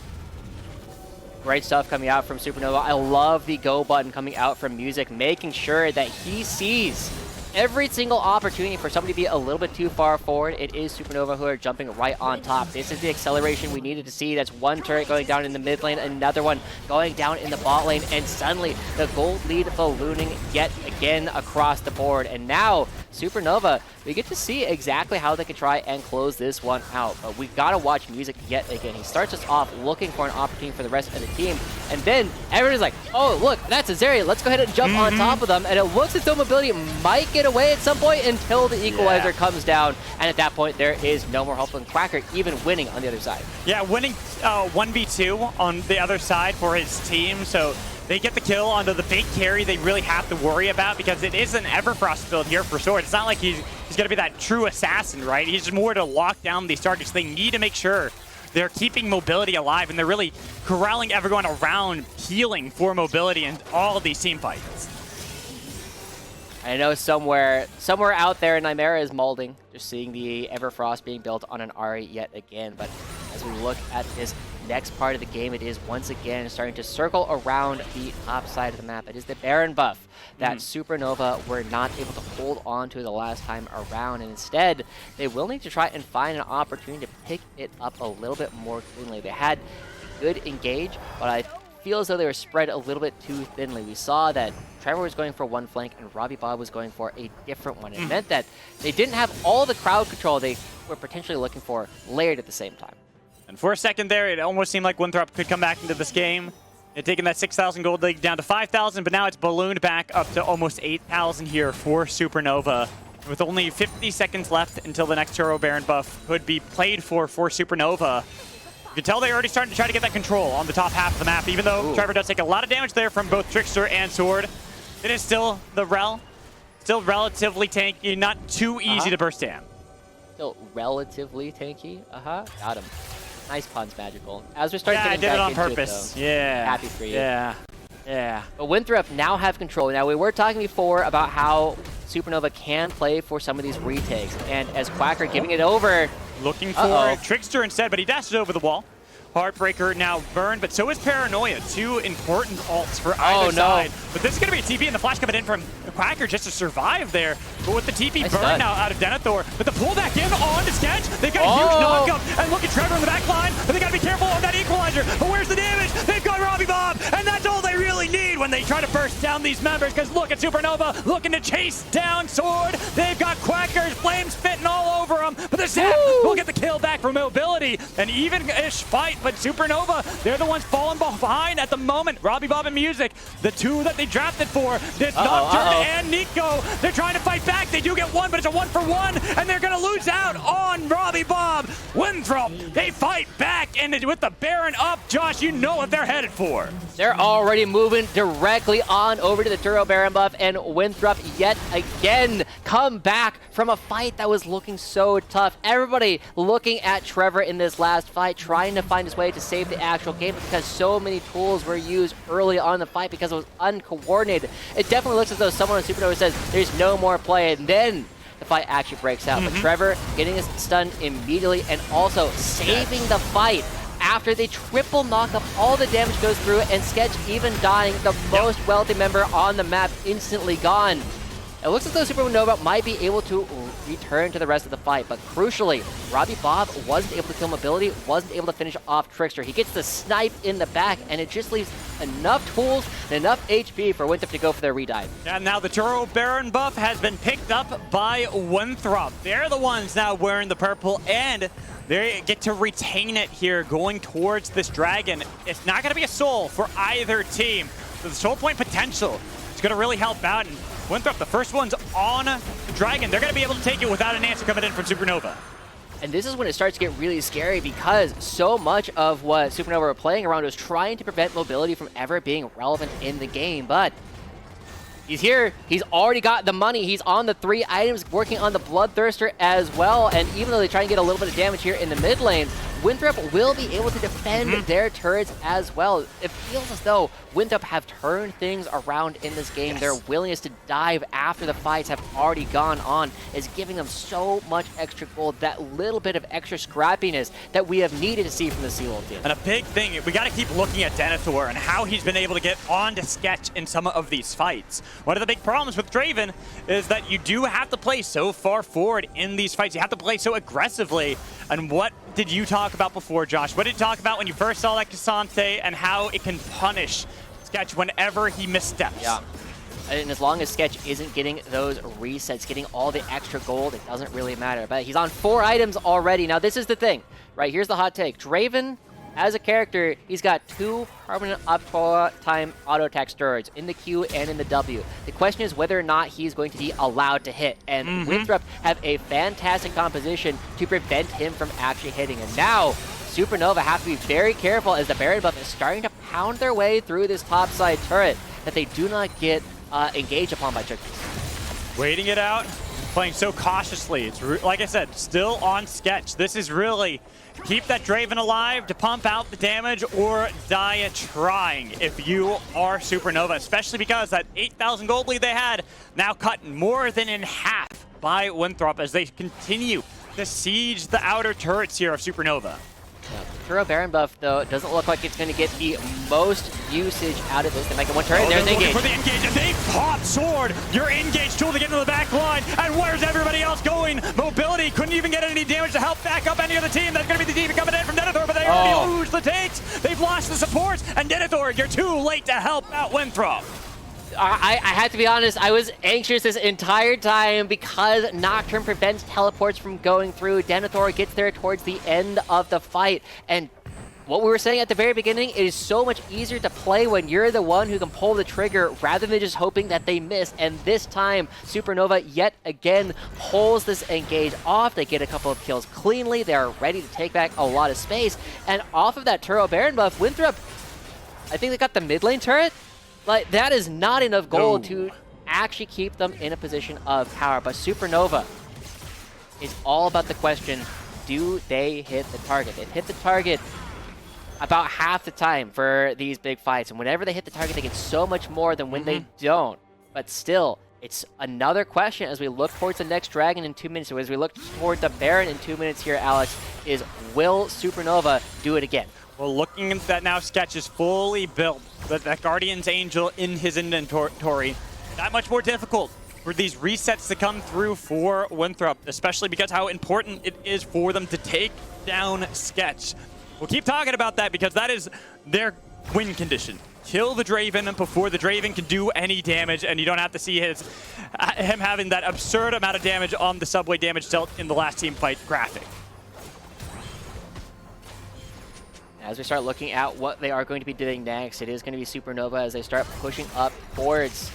Great stuff coming out from Supernova. I love the go button coming out from Music, making sure that he sees every single opportunity for somebody to be a little bit too far forward, it is Supernova who are jumping right on top. This is the acceleration we needed to see. That's one turret going down in the mid lane, another one going down in the bot lane, and suddenly the gold lead ballooning yet again across the board. And now Supernova, we get to see exactly how they can try and close this one out. But we gotta watch Music yet again. He starts us off looking for an opportunity for the rest of the team, and then everybody's like, oh look, that's Azarian, let's go ahead and jump on top of them. And it looks as though mobility might get away at some point until the equalizer comes down, and at that point there is no more hope for Quacker even winning on the other side. Yeah, winning 1v2 on the other side for his team, so they get the kill onto the big carry they really have to worry about, because it is an Everfrost build here for Sword. It's not like he's going to be that true assassin, right? He's just more to lock down these targets. They need to make sure they're keeping mobility alive, and they're really corralling everyone around, healing for mobility in all of these team fights. I know somewhere out there Nightmare is molding, just seeing the Everfrost being built on an Ahri yet again. But as we look at this next part of the game, it is once again starting to circle around the top side of the map. It is the Baron buff that Supernova were not able to hold on to the last time around, and instead they will need to try and find an opportunity to pick it up a little bit more cleanly. They had good engage, but I feel as though they were spread a little bit too thinly. We saw that Trevor was going for one flank and Robbie Bob was going for a different one. It meant that they didn't have all the crowd control they were potentially looking for layered at the same time. And for a second there, it almost seemed like Winthrop could come back into this game. They'd taken that 6,000 gold league down to 5,000, but now it's ballooned back up to almost 8,000 here for Supernova. With only 50 seconds left until the next Turbo Baron buff could be played for Supernova. You can tell they're already starting to try to get that control on the top half of the map, even though Trevor does take a lot of damage there from both Trickster and Sword. It is still the Rel, still relatively tanky, not too easy to burst down. Still relatively tanky. Got him. Nice puns, Magical. As we're starting I to did it on purpose. Yeah. Happy for you. Yeah. But Winthrop now have control. Now, we were talking before about how Supernova can play for some of these retakes, and as Quacker giving it over, looking for Trickster instead, but he dashes over the wall. Heartbreaker now burned, but so is Paranoia. Two important ults for either side. But this is going to be a TP, and the flash coming in from Quacker just to survive there. But with the TP burn now out of Denethor, but the pullback in on to Sketch, they've got a huge knock-up. And look at Trevor in the back line, but they got to be careful of that equalizer. But where's the damage? They've got Robbie Bob, and that's all they really need when they try to burst down these members, because look at Supernova looking to chase down Sword. They've got Quacker's flames spitting all over them, but the Zap will get the kill back for mobility. An even-ish fight, but Supernova, they're the ones falling behind at the moment. Robbie Bob and Music, the two that they drafted for, this Nocturne and Nico, they're trying to fight back. They do get one, but it's a 1-for-1, and they're going to lose out on Robbie Bob. Winthrop, they fight back, and with the Baron up, Josh, you know what they're headed for. They're already moving directly on over to the Turbo Baron buff, and Winthrop yet again come back from a fight that was looking so tough. Everybody looking at Trevor in this last fight, trying to find his way to save the actual game, because so many tools were used early on in the fight because it was uncoordinated. It definitely looks as though someone on Supernova says there's no more play, and then the fight actually breaks out. But Trevor getting his stun immediately and also saving the fight after they triple knock up, all the damage goes through, and Sketch even dying, the most wealthy member on the map instantly gone. It looks as though Supernova might be able to return to the rest of the fight, but crucially, Robbie Bob wasn't able to kill mobility, wasn't able to finish off Trickster. He gets the snipe in the back, and it just leaves enough tools and enough HP for Winthrop to go for their redive. And now the Turbo Baron buff has been picked up by Winthrop. They're the ones now wearing the purple, and they get to retain it here going towards this dragon. It's not going to be a soul for either team. So the soul point potential is going to really help out. And Winthrop, the first one's on the dragon. They're going to be able to take it without an answer coming in from Supernova. And this is when it starts to get really scary, because so much of what Supernova were playing around was trying to prevent mobility from ever being relevant in the game. But he's here. He's already got the money. He's on the 3 items, working on the Bloodthirster as well. And even though they try and get a little bit of damage here in the mid lane, Winthrop will be able to defend their turrets as well. It feels as though Winthrop have turned things around in this game. Their willingness to dive after the fights have already gone on is giving them so much extra gold, that little bit of extra scrappiness that we have needed to see from the NACL team. And a big thing, we got to keep looking at Denethor and how he's been able to get onto Sketch in some of these fights. One of the big problems with Draven is that you do have to play so far forward in these fights. You have to play so aggressively. And what did you talk about before, Josh? What did you talk about when you first saw that Cassante and how it can punish Sketch whenever he missteps? Yeah. And as long as Sketch isn't getting those resets, getting all the extra gold, it doesn't really matter. But he's on 4 items already. Now, this is the thing, right? Here's the hot take. Draven, as a character, he's got 2 permanent uptime auto attack steroids in the Q and in the W. The question is whether or not he's going to be allowed to hit. And Winthrop have a fantastic composition to prevent him from actually hitting. And now, Supernova have to be very careful as the Baron buff is starting to pound their way through this topside turret, that they do not get engaged upon by Chookies. Waiting it out, playing so cautiously. It's like I said, still on Sketch. This is really keep that Draven alive to pump out the damage or die trying if you are Supernova, especially because that 8,000 gold lead they had now cut more than in half by Winthrop as they continue to siege the outer turrets here of Supernova. Turo Baron buff, though, doesn't look like it's going to get the most usage out of this. They might get 1 turret, there's the engage. For the engage, and they pop Sword, your engage tool to get into the back line, and where's everybody else going? Mobility couldn't even get any damage to help back up any other team. That's going to be the team coming in from Denethor, but they already lose the takes. They've lost the supports, and Denethor, you're too late to help out Winthrop. I had to be honest, I was anxious this entire time because Nocturne prevents teleports from going through. Denethor gets there towards the end of the fight. And what we were saying at the very beginning, it is so much easier to play when you're the one who can pull the trigger rather than just hoping that they miss. And this time, Supernova yet again pulls this engage off. They get a couple of kills cleanly. They are ready to take back a lot of space. And off of that Turo Baron buff, Winthrop, I think they got the mid lane turret. Like, that is not enough gold to actually keep them in a position of power. But Supernova is all about the question, do they hit the target? They've hit the target about half the time for these big fights. And whenever they hit the target, they get so much more than when they don't. But still, it's another question as we look towards the next dragon in 2 minutes. So as we look toward the Baron in 2 minutes here, Alex, is will Supernova do it again? Well, looking at that now, Sketch is fully built. That Guardian's Angel in his inventory. That much more difficult for these resets to come through for Winthrop, especially because how important it is for them to take down Sketch. We'll keep talking about that because that is their win condition. Kill the Draven before the Draven can do any damage, and you don't have to see him having that absurd amount of damage on the subway damage dealt in the last team fight graphic. As we start looking at what they are going to be doing next, it is going to be Supernova as they start pushing up towards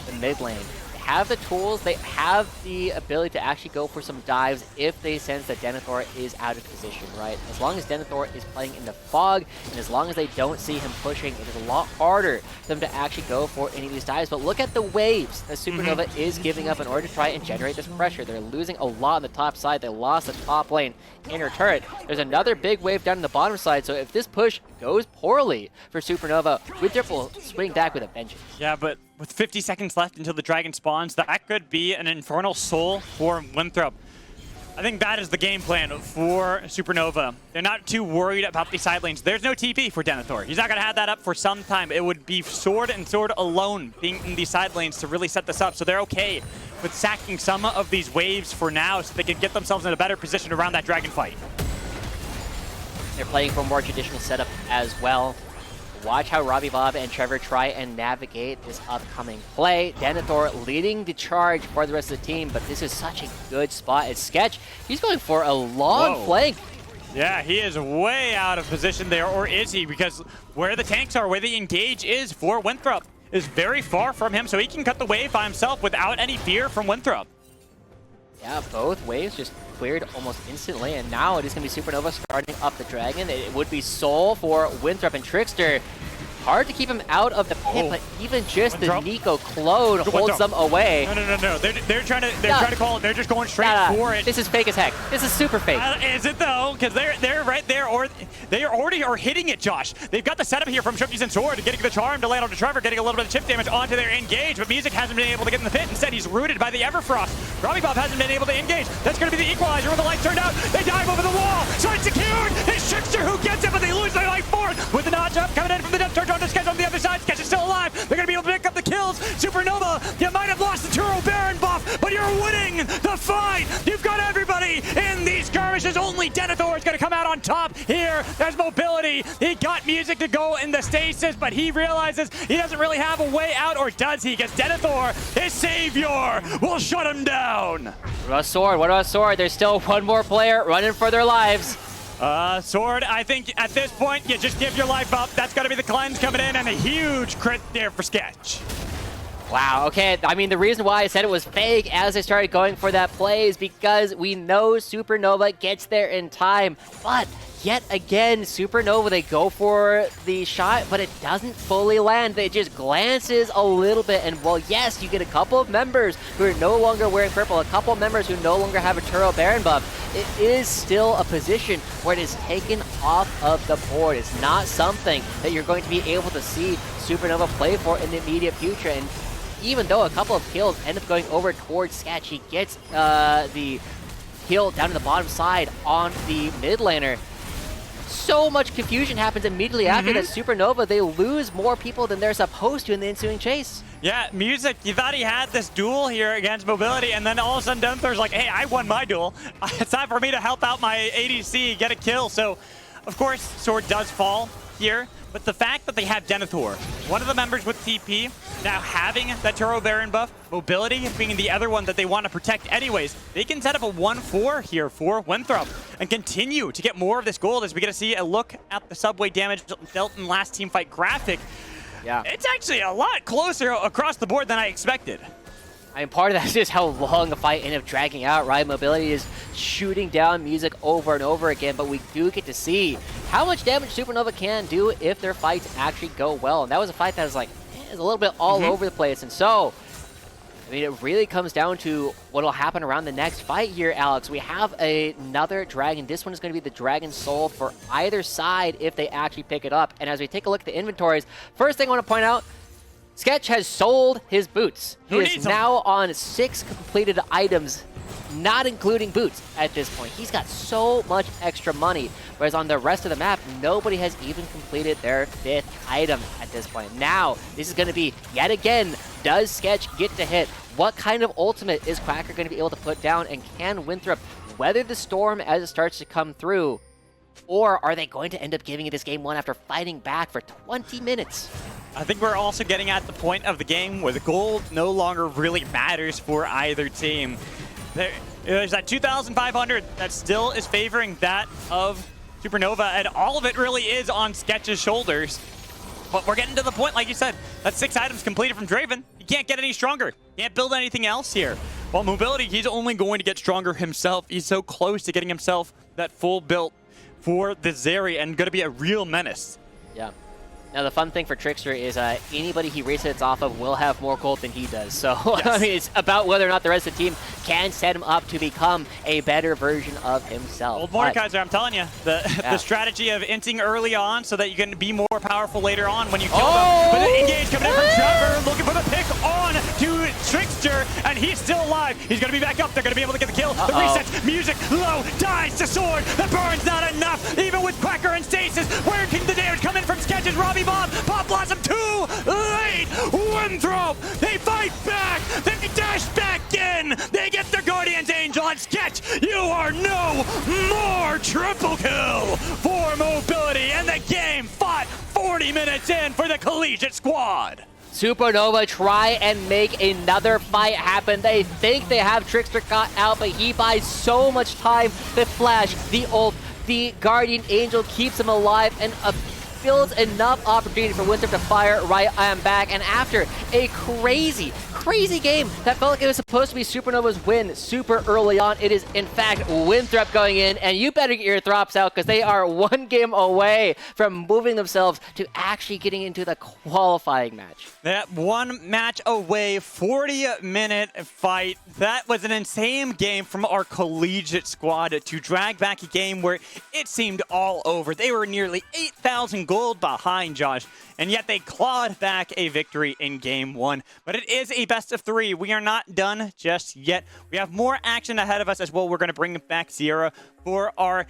the mid lane. They have the tools, they have the ability to actually go for some dives if they sense that Denethor is out of position, right? As long as Denethor is playing in the fog, and as long as they don't see him pushing, it is a lot harder for them to actually go for any of these dives. But look at the waves that Supernova is giving up in order to try and generate this pressure. They're losing a lot on the top side. They lost the top lane inner turret. There's another big wave down in the bottom side, so if this push goes poorly for Supernova, Winthrop will swing back with a vengeance. Yeah, but with 50 seconds left until the dragon spawns, that could be an Infernal Soul for Winthrop. I think that is the game plan for Supernova. They're not too worried about the side lanes. There's no TP for Denethor. He's not going to have that up for some time. It would be Sword and Sword alone being in these side lanes to really set this up, so they're okay with sacking some of these waves for now so they can get themselves in a better position around that dragon fight. They're playing for a more traditional setup as well. Watch how Robbie Bob and Trevor try and navigate this upcoming play. Denethor leading the charge for the rest of the team, but this is such a good spot. It's Sketch. He's going for a long flank. Yeah, he is way out of position there, or is he? Because where the tanks are, where the engage is for Winthrop is very far from him, so he can cut the wave by himself without any fear from Winthrop. Yeah, both waves just cleared almost instantly, and now it is going to be Supernova starting up the dragon. It would be Soul for Winthrop, and Trickster Hard to keep him out of the pit, but even just the Winthrop. Nico clone Good holds Winthrop. them away. No. They're trying to call it. They're just going straight for it. This is fake as heck. This is super fake. Is it though? Because they're right there, or they already are hitting it, Josh. They've got the setup here from Shookies and Sword, getting the charm to land onto Trevor, getting a little bit of chip damage onto their engage, but Music hasn't been able to get in the pit. Instead, he's rooted by the Everfrost. Robbie Bob hasn't been able to engage. That's going to be the equalizer when the lights turned out. They dive over the wall. Side secured. It's Trickster who gets it, but they lose their life for it. With the notch up coming in from the depth, turns on to Sketch on the other side. Sketch is still alive. They're going to be able to pick up the kills. Supernova, you might have lost the Turo Baron buff, but you're winning the fight. You've got everybody in these skirmishes. Only Denethor is going to come out on top here. There's mobility. He got Music to go in the stasis, but he realizes he doesn't really have a way out, or does he? Because Denethor, his savior, will shut him down. What about Sword? What about Sword? There's still one more player running for their lives. Sword, I think at this point, you just give your life up. That's going to be the cleanse coming in, and a huge crit there for Sketch. Wow, okay, I mean, the reason why I said it was fake as I started going for that play is because we know Supernova gets there in time, but yet again, Supernova, they go for the shot, but it doesn't fully land. It just glances a little bit, and well, yes, you get a couple of members who are no longer wearing purple, a couple of members who no longer have a Turo Baron buff. It is still a position where it is taken off of the board. It's not something that you're going to be able to see Supernova play for in the immediate future, and even though a couple of kills end up going over towards Sketch, he gets the kill down to the bottom side on the mid laner. So much confusion happens immediately after that Supernova. They lose more people than they're supposed to in the ensuing chase. Yeah, Music, you thought he had this duel here against Mobility, and then all of a sudden Denethor's like, hey, I won my duel. It's time for me to help out my ADC, get a kill. So, of course, Sword does fall here, but the fact that they have Denethor, one of the members with TP, now having that Turo Baron buff, Mobility being the other one that they want to protect anyways, they can set up a 1-4 here for Winthrop and continue to get more of this gold as we get to see a look at the subway damage dealt in last team fight graphic. Yeah. It's actually a lot closer across the board than I expected. I mean, part of that is just how long the fight ended up dragging out, right? Mobility is shooting down Music over and over again, but we do get to see how much damage Supernova can do if their fights actually go well. And that was a fight that was like, is a little bit all over the place. And so, I mean, it really comes down to what will happen around the next fight here, Alex. We have another dragon. This one is going to be the dragon soul for either side if they actually pick it up. And as we take a look at the inventories, first thing I want to point out, Sketch has sold his boots. He is now on 6 completed items, not including boots at this point. He's got so much extra money, whereas on the rest of the map, nobody has even completed their 5th item at this point. Now, this is going to be, yet again, does Sketch get to hit? What kind of ultimate is Quacker going to be able to put down, and can Winthrop weather the storm as it starts to come through? Or are they going to end up giving it this game 1 after fighting back for 20 minutes? I think we're also getting at the point of the game where the gold no longer really matters for either team. There's that 2,500 that still is favoring that of Supernova, and all of it really is on Sketch's shoulders. But we're getting to the point, like you said, that 6 items completed from Draven. He can't get any stronger. Can't build anything else here. While Mobility, he's only going to get stronger himself. He's so close to getting himself that full build for the Zeri and going to be a real menace. Yeah. Now, the fun thing for Trickster is anybody he resets off of will have more gold than he does. So, yes. I mean, it's about whether or not the rest of the team can set him up to become a better version of himself. Old Mordekaiser, I'm telling you, the strategy of inting early on so that you can be more powerful later on when you kill them. But the engage coming in from Trevor, looking for the pick on to Trickster, and he's still alive. He's going to be back up. They're going to be able to get the kill. The resets, Music, low, dies to Sword. The burn's not enough, even with Quacker and Stasis. Where can the damage come in from Sketches? Robbie Bob, Pop Blossom, too late. Winthrop, they fight back. They dash back in. They get their Guardian's Angel on Sketch. You are no more. Triple kill for Mobility, and the game fought 40 minutes in for the collegiate squad. Supernova try and make another fight happen. They think they have Trickster caught out, but he buys so much time. The flash, the ult, the Guardian Angel keeps him alive, and builds enough opportunity for Winthrop to fire right I am back. And after a crazy crazy game that felt like it was supposed to be Supernova's win super early on. It is, in fact, Winthrop going in, and you better get your throps out because they are one game away from moving themselves to actually getting into the qualifying match. That one match away, 40-minute fight. That was an insane game from our collegiate squad to drag back a game where it seemed all over. They were nearly 8,000 gold behind, Josh, and yet they clawed back a victory in game one. But it is a best of 3. We are not done just yet. We have more action ahead of us as well. We're going to bring back Sierra for our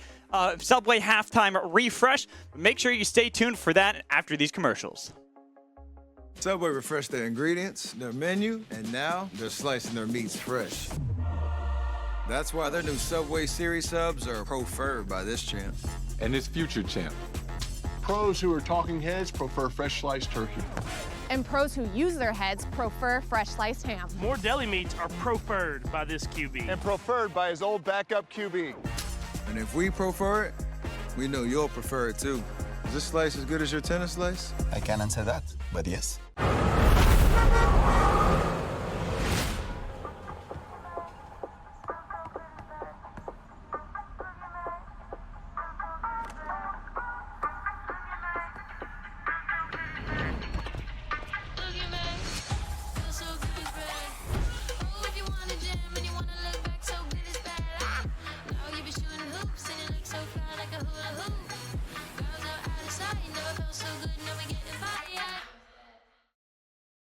Subway halftime refresh. Make sure you stay tuned for that after these commercials. Subway refreshed their ingredients, their menu, and now they're slicing their meats fresh. That's why their new Subway Series subs are preferred by this champ. And his future champ. Pros who are talking heads prefer fresh sliced turkey. And pros who use their heads prefer fresh sliced ham. More deli meats are preferred by this QB. And preferred by his old backup QB. And if we prefer it, we know you'll prefer it too. Is this slice as good as your tennis slice? I can't answer that, but yes.